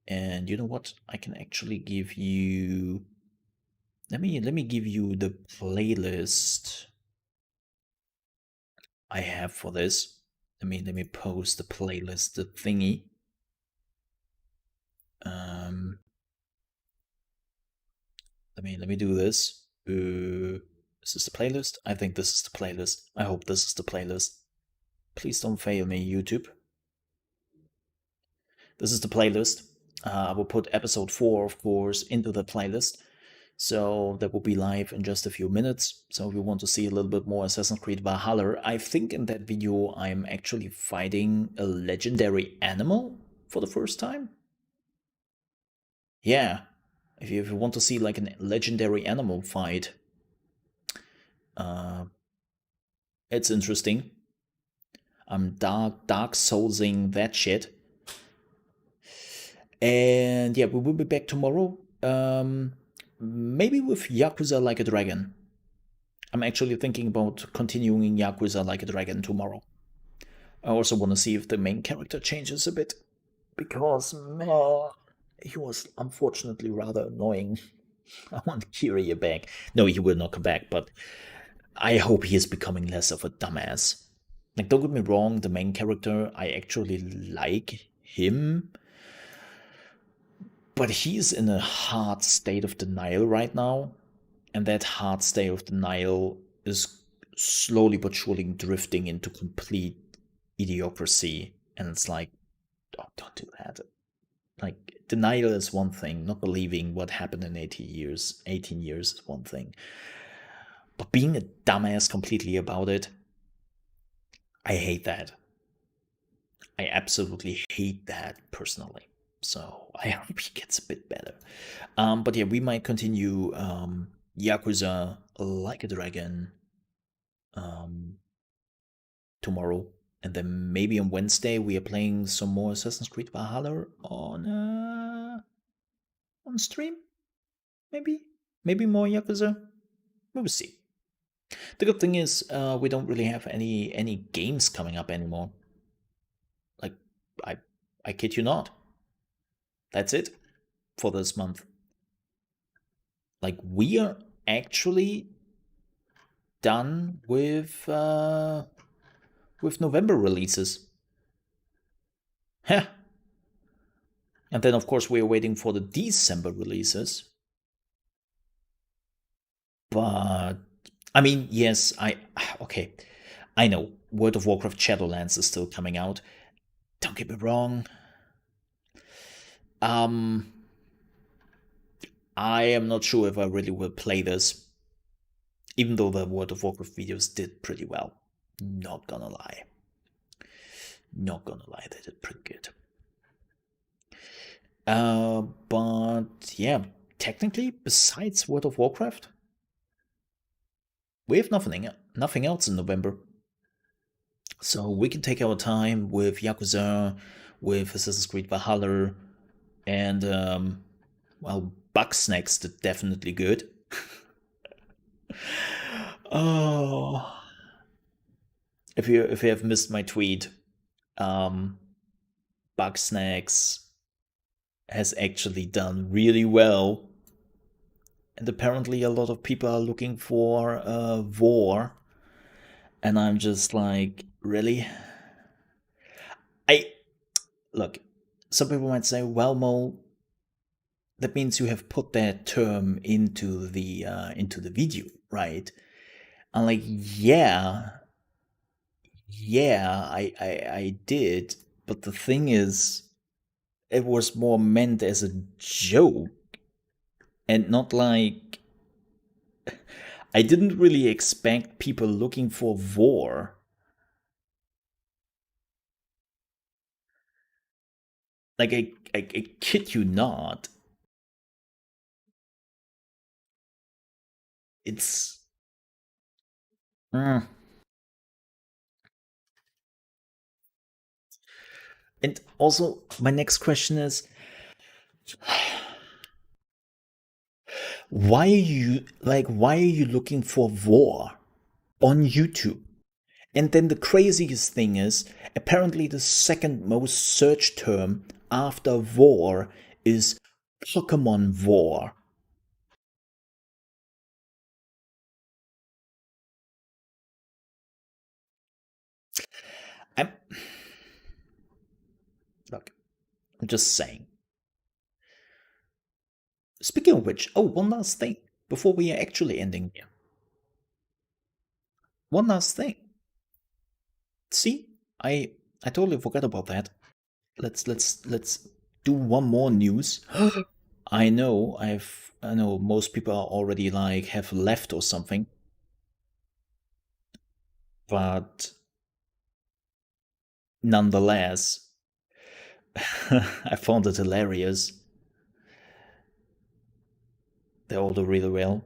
And you know what? I can actually give you. Let me give you the playlist I have for this. Let me post the playlist, the thingy. Let me do this. Is this the playlist? I think this is the playlist. I hope this is the playlist. Please don't fail me, YouTube. This is the playlist. I will put episode 4, of course, into the playlist. So that will be live in just a few minutes. So if you want to see a little bit more Assassin's Creed Valhalla, I think in that video I'm actually fighting a legendary animal for the first time. Yeah, if you want to see like a legendary animal fight, it's interesting. I'm dark soulsing that shit. And yeah, we will be back tomorrow. Maybe with Yakuza Like a Dragon. I'm actually thinking about continuing Yakuza Like a Dragon tomorrow. I also want to see if the main character changes a bit. Because, he was unfortunately rather annoying. I want Kiryu back. No, he will not come back, but I hope he is becoming less of a dumbass. Like, don't get me wrong, the main character, I actually like him. But he's in a hard state of denial right now. And that hard state of denial is slowly but surely drifting into complete idiocracy. And it's like, oh, don't do that. Like, denial is one thing. Not believing what happened in 18 years is one thing. But being a dumbass completely about it, I hate that. I absolutely hate that personally. So I hope he gets a bit better. But yeah, we might continue Yakuza Like a Dragon tomorrow. And then maybe on Wednesday we are playing some more Assassin's Creed Valhalla on stream. Maybe more Yakuza. We'll see. The good thing is we don't really have any games coming up anymore. Like I kid you not. That's it. for this month. Like, we are actually done with November releases. Heh. And then, of course, we are waiting for the December releases. But, I mean, yes, okay. I know, World of Warcraft Shadowlands is still coming out. Don't get me wrong. I am not sure if I really will play this. Even though the World of Warcraft videos did pretty well. Not gonna lie. Not gonna lie, they did pretty good. But yeah, technically, besides World of Warcraft, we have nothing else in November. So we can take our time with Yakuza, with Assassin's Creed Valhalla, and well, Bugsnax did definitely good. Oh, if you have missed my tweet, Bugsnax has actually done really well, and apparently a lot of people are looking for Vor, and I'm just like, really? Look, some people might say, well, Mo, that means you have put that term into the video, right? I'm like, yeah, I did, but the thing is, it was more meant as a joke, and not like, I didn't really expect people looking for Vor. Like, I kid you not. It's... And also, my next question is, why are you looking for Vor on YouTube? And then the craziest thing is, apparently the second most searched term after Vor is Pokemon Vor. Look, I'm just saying. Speaking of which, one last thing before we are actually ending here. One last thing. See, I totally forgot about that. Let's do one more news. I know most people are already like have left or something. But nonetheless, I found it hilarious. They're all doing really well.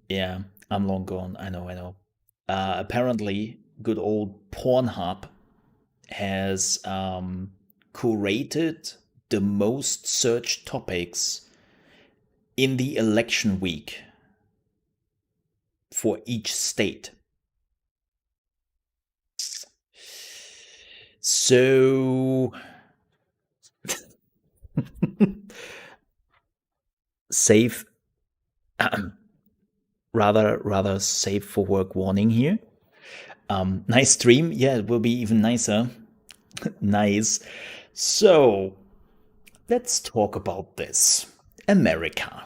Yeah, I'm long gone. I know. Apparently, good old Pornhub has curated the most searched topics in the election week for each state. So safe, rather safe for work warning here. Nice stream. Yeah, it will be even nicer. Nice. So let's talk about this. America.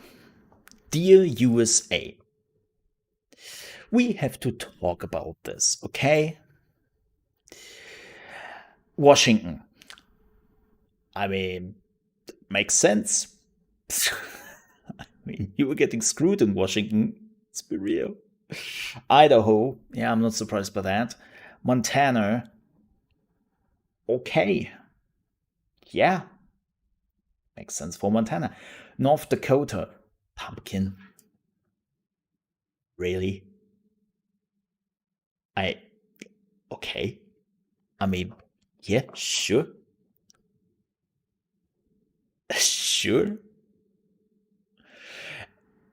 Dear USA. We have to talk about this, okay? Washington. I mean, makes sense. I mean, you were getting screwed in Washington. Let's be real. Idaho. Yeah, I'm not surprised by that. Montana. Okay. Yeah. Makes sense for Montana. North Dakota. Pumpkin. Really? Okay. I mean, yeah, sure. Sure.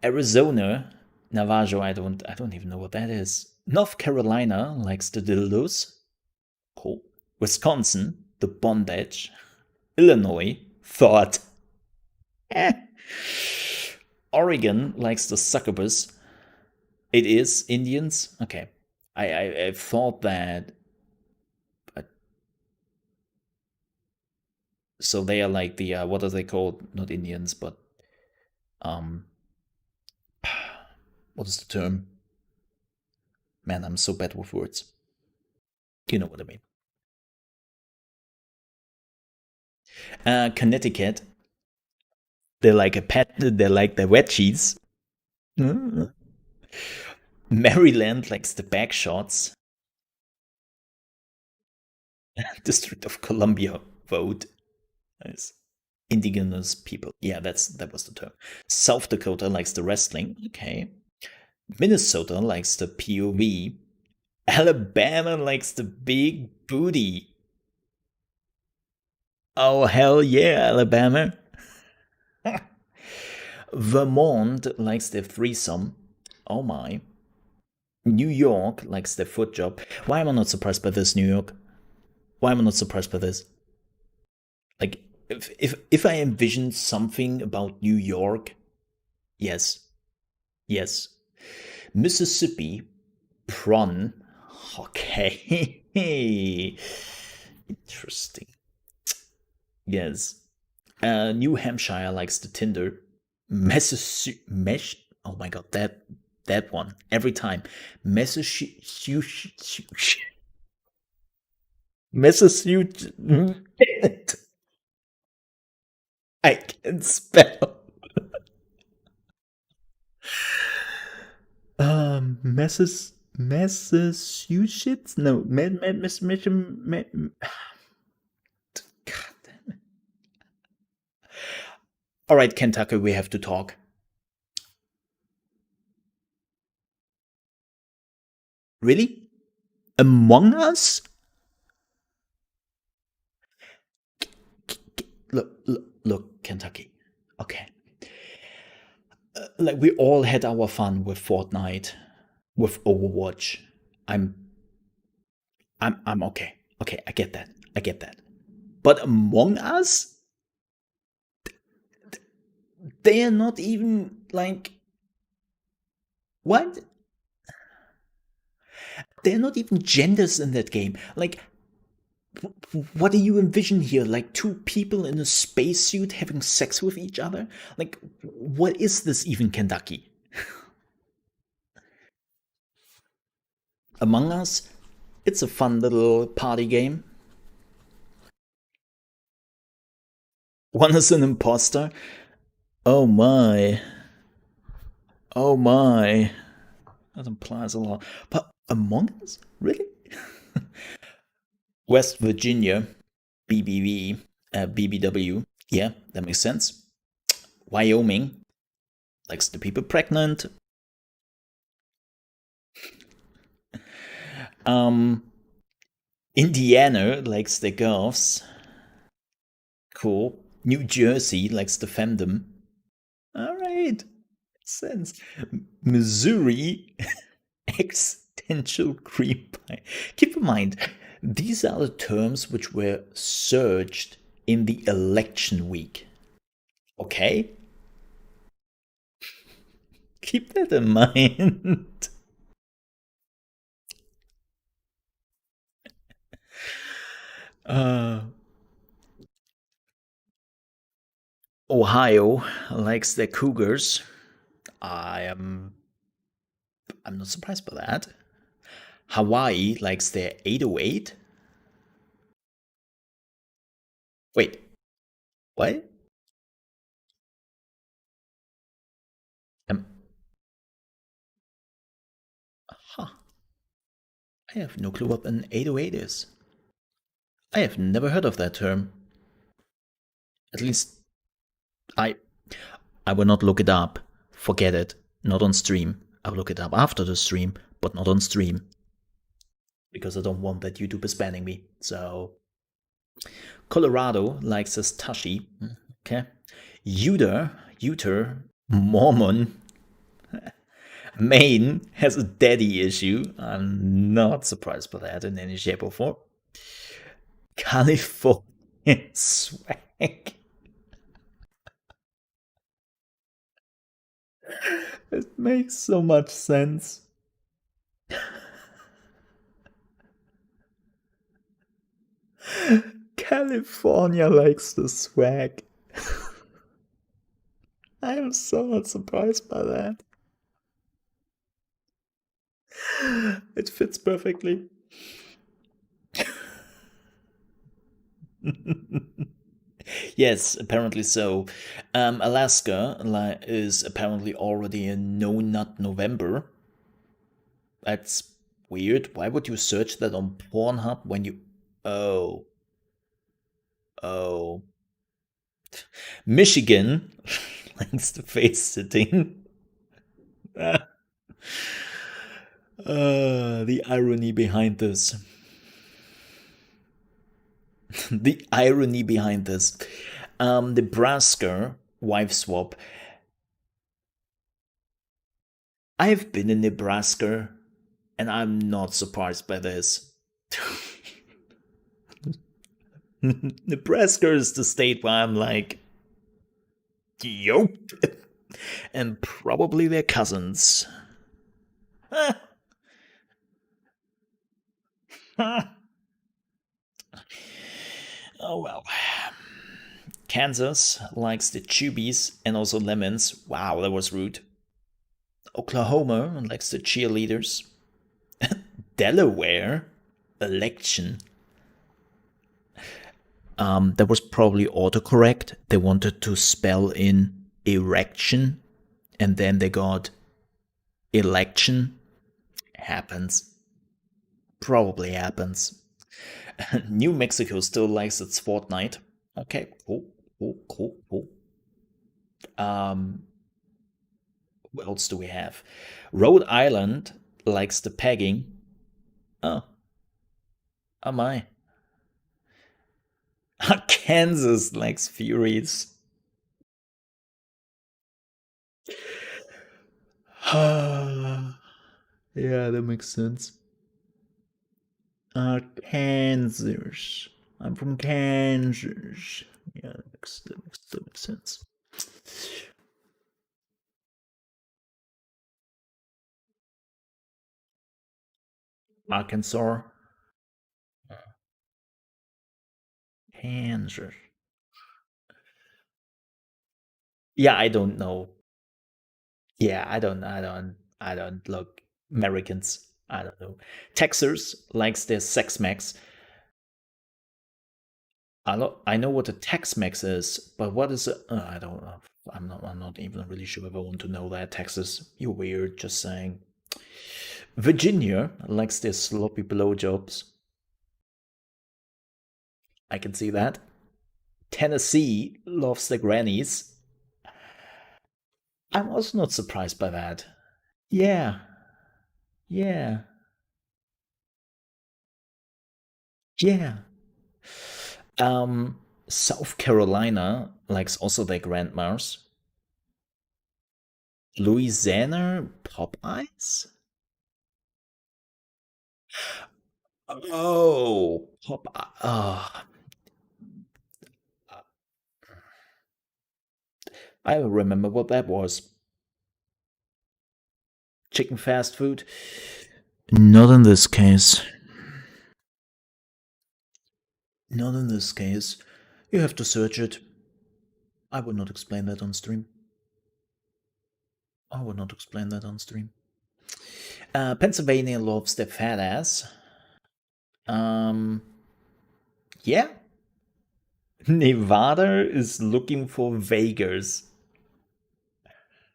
Arizona, Navajo, I don't even know what that is. North Carolina likes the dildos. Cool. Wisconsin, the bondage. Illinois, thought. Oregon likes the succubus. It is Indians? Okay. I thought that. But so they are like the, what are they called? Not Indians, but, what is the term? Man, I'm so bad with words. You know what I mean. Connecticut. They're like a pet. They're like the wet cheese. Maryland likes the back shots. District of Columbia vote. Nice. Indigenous people. Yeah, that was the term. South Dakota likes the wrestling. Okay. Minnesota likes the POV. Alabama likes the big booty. Oh, hell yeah, Alabama. Vermont likes their threesome. Oh my. New York likes their foot job. Why am I not surprised by this, New York? Why am I not surprised by this? Like, if I envision something about New York, yes. Yes. Mississippi, prawn. Okay. Interesting. Yes. New Hampshire likes the Tinder. Massachusetts. Oh my god, that one every time. Massachusetts. I can spell. Massachusetts? No, God damn it. All right, Kentucky, we have to talk. Really? Among Us? Look, Kentucky. Okay. Like we all had our fun with Fortnite, with Overwatch. I'm okay. Okay, I get that. But Among Us? They are not even like, what? They're not even genders in that game. Like, what do you envision here? Like two people in a spacesuit having sex with each other? Like, what is this even, Kentucky? Among Us, it's a fun little party game. One is an imposter. Oh my. Oh my. That implies a lot. But Among Us? Really? West Virginia, BBW. Yeah, that makes sense. Wyoming likes the people pregnant. Indiana likes the girls. Cool. New Jersey likes the femdom. All right, makes sense. Missouri, existential cream pie. Keep in mind, these are the terms which were searched in the election week. Okay? Keep that in mind. Ohio likes their cougars. I'm not surprised by that. Hawaii likes their 808. Wait, what? Huh. I have no clue what an 808 is. I have never heard of that term. At least I will not look it up. Forget it. Not on stream. I'll look it up after the stream, but not on stream. Because I don't want that YouTube is banning me. So Colorado likes his Tashi. Okay. Utah, Mormon. Maine has a daddy issue. I'm not surprised by that in any shape or form. California swag. It makes so much sense. California likes the swag. I am so not surprised by that. It fits perfectly. Yes, apparently so. Alaska is apparently already in No Nut November. That's weird. Why would you search that on Pornhub when you... Oh. Oh. Michigan likes the face sitting. The irony behind this. The irony behind this. Nebraska wife swap. I've been in Nebraska and I'm not surprised by this. Nebraska is the state where I'm like, yup. And probably their cousins. Oh well. Kansas likes the chubbies and also lemons. Wow, that was rude. Oklahoma likes the cheerleaders. Delaware election. That was probably autocorrect. They wanted to spell in erection and then they got election. Happens. Probably happens. New Mexico still likes its Fortnite. Okay, cool. Who else do we have? Rhode Island likes the pegging. Oh my. Kansas likes Furies. Yeah, that makes sense. Kansas. I'm from Kansas. Yeah, that makes sense. Arkansas. Kansas. Yeah, I don't know. Yeah, I don't look Americans. I don't know. Texas likes their Sex Max. I know what a Tex-Mex is, but what is it? I don't know. I'm not even really sure if I want to know that. Texas, you're weird. Just saying. Virginia likes their sloppy blowjobs. I can see that. Tennessee loves the grannies. I'm also not surprised by that. Yeah. Yeah. Yeah. South Carolina likes also their grandmas. Louisiana Popeyes? Oh, Popeye. I remember what that was. Chicken fast food? Not in this case. Not in this case. You have to search it. I will not explain that on stream. Pennsylvania loves their fat ass. Yeah. Nevada is looking for Vegas.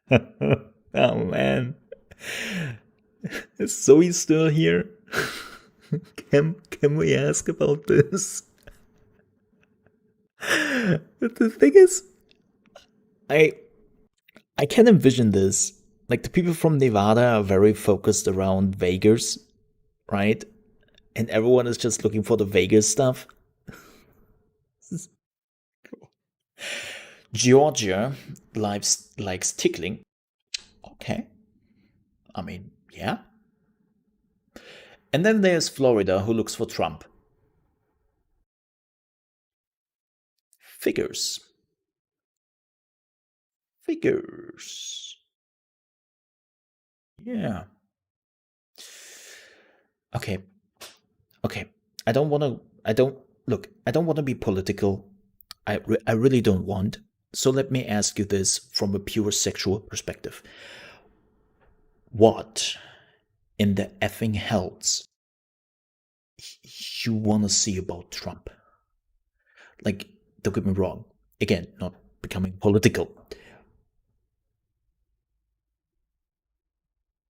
Oh man. Is Zoe still here? Can we ask about this? But the thing is, I can envision this. Like the people from Nevada are very focused around Vegas, right? And everyone is just looking for the Vegas stuff. Cool. Georgia likes tickling. Okay. I mean, yeah. And then there's Florida, who looks for Trump. Figures. Yeah. Okay. Okay. I don't want to be political. I really don't want. So let me ask you this from a pure sexual perspective. What in the effing hells you want to see about Trump? Like, don't get me wrong. Again, not becoming political.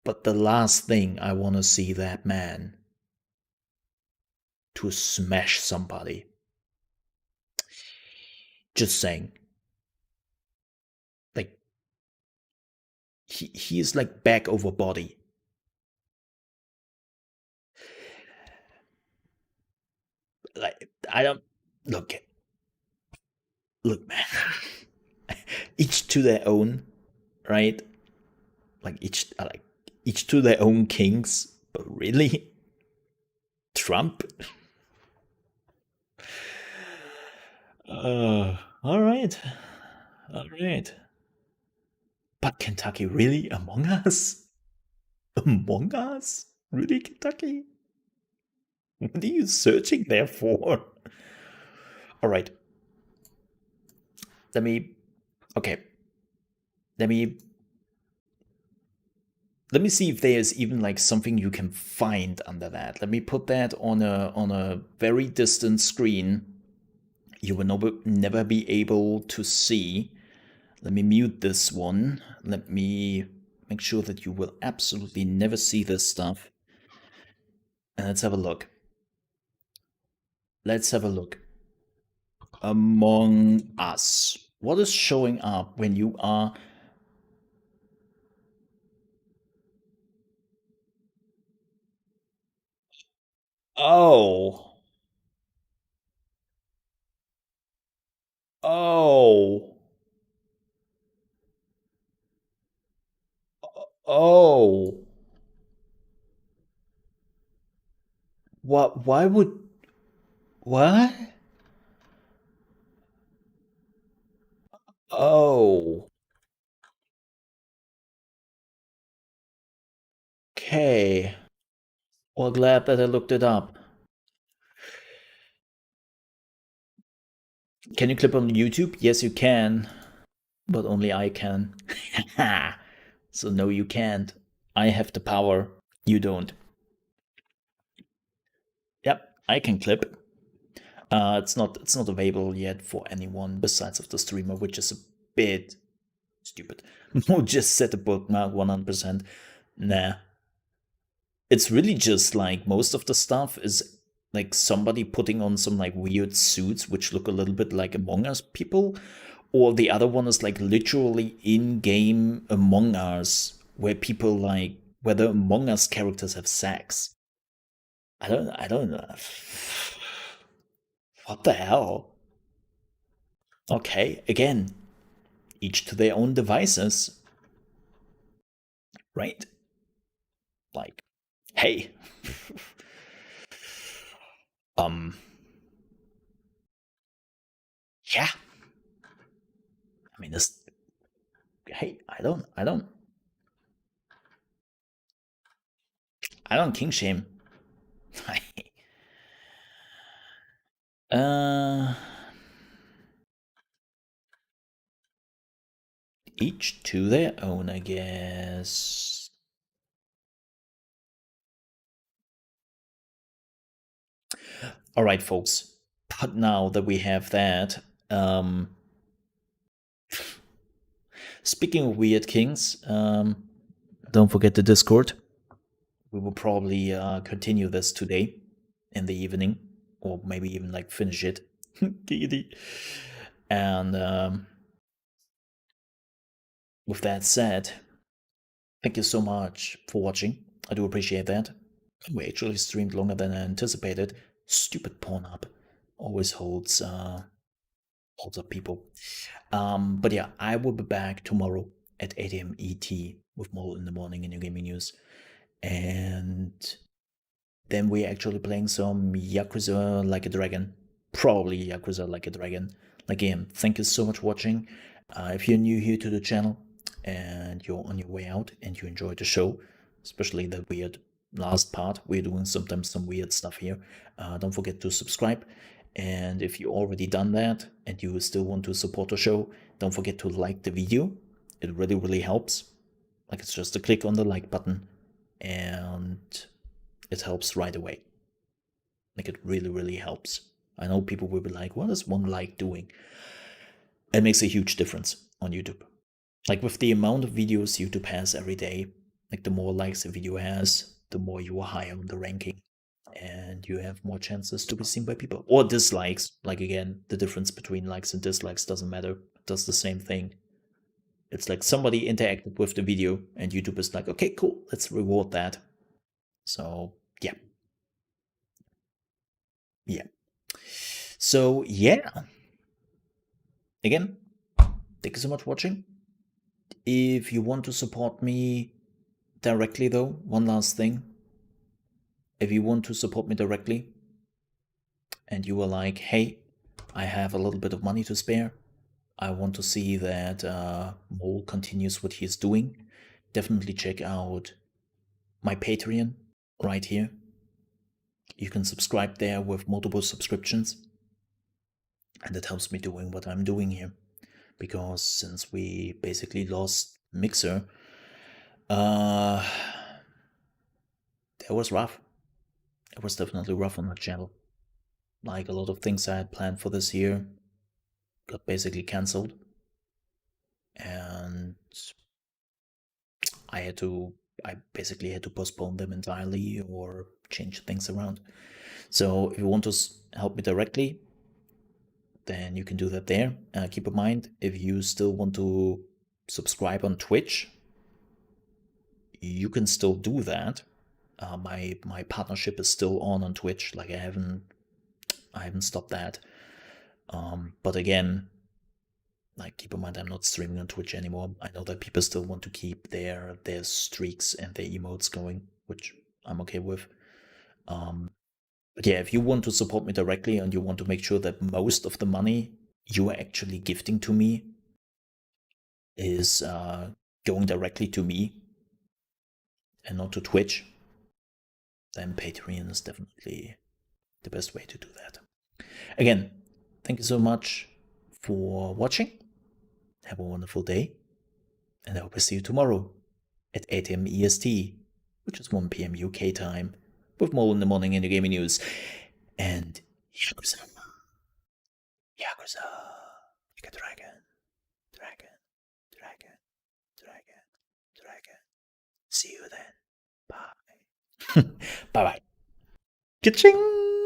But the last thing I want to see that man to smash somebody. Just saying. Like, he is like back over body. Like, I don't look, man. Each to their own, right? Like each to their own kings. But really, Trump. All right. But Kentucky, really? Among Us? Among Us? Really, Kentucky? What are you searching there for? All right. Let me see if there's even like something you can find under that. Let me put that on a very distant screen. You will never be able to see. Let me mute this one. Let me make sure that you will absolutely never see this stuff. And let's have a look. Among Us. What is showing up when you are... Oh. Oh. Oh. What? Why would... What? Oh. Okay. Well, glad that I looked it up. Can you clip on YouTube? Yes, you can. But only I can. So no, you can't. I have the power. You don't. Yep, I can clip. It's not available yet for anyone besides of the streamer, which is a bit stupid. Mo just set a bookmark 100%. Nah. It's really just like most of the stuff is like somebody putting on some like weird suits which look a little bit like Among Us people, or the other one is like literally in-game Among Us where people like where the Among Us characters have sex. I don't know. What the hell? Okay, again, each to their own devices. Right? Like, hey. Yeah. I mean, this. Hey, I don't king shame. Each to their own, I guess. All right, folks. But now that we have that, speaking of weird kings, don't forget the Discord. We will probably continue this today in the evening, or maybe even like finish it. And with that said, thank you so much for watching. I do appreciate that. We actually streamed longer than I anticipated. Stupid Pornhub always holds up people. But yeah, I will be back tomorrow at 8 AM ET with more in the morning in your gaming news. And then we're actually playing some Yakuza Like a Dragon. Probably Yakuza Like a Dragon. Again, thank you so much for watching. If you're new here to the channel and you're on your way out and you enjoyed the show, especially the weird last part. We're doing sometimes some weird stuff here. Don't forget to subscribe. And if you already done that and you still want to support the show, don't forget to like the video. It really, really helps. Like, it's just a click on the like button and it helps right away. Like, it really, really helps. I know people will be like, what is one like doing? It makes a huge difference on YouTube. Like, with the amount of videos YouTube has every day, like, the more likes a video has, the more you are higher on the ranking. And you have more chances to be seen by people. Or dislikes. Like, again, the difference between likes and dislikes doesn't matter. It does the same thing. It's like somebody interacted with the video and YouTube is like, okay, cool, let's reward that. So, yeah. Yeah. So, yeah. Again, thank you so much for watching. If you want to support me directly, though, one last thing. If you want to support me directly and you are like, hey, I have a little bit of money to spare, I want to see that Mole continues what he's doing, definitely check out my Patreon right here. You can subscribe there with multiple subscriptions, and it helps me doing what I'm doing here. Because since we basically lost Mixer, that was rough. It was definitely rough on the channel. Like, a lot of things I had planned for this year got basically cancelled, and I basically had to postpone them entirely or change things around. So if you want to help me directly, then you can do that there. Keep in mind, if you still want to subscribe on Twitch, you can still do that. My partnership is still on Twitch. Like, I haven't stopped that. But again, like, keep in mind, I'm not streaming on Twitch anymore. I know that people still want to keep their streaks and their emotes going, which I'm okay with. But yeah, if you want to support me directly and you want to make sure that most of the money you are actually gifting to me is going directly to me and not to Twitch, then Patreon is definitely the best way to do that. Again, thank you so much for watching. Have a wonderful day, and I hope I see you tomorrow at 8 AM EST, which is 1 PM UK time, with more in the morning in the gaming news. And Yakuza. Yakuza. Like a dragon. Dragon. Dragon. Dragon. Dragon. See you then. Bye. Bye bye. Ka-ching!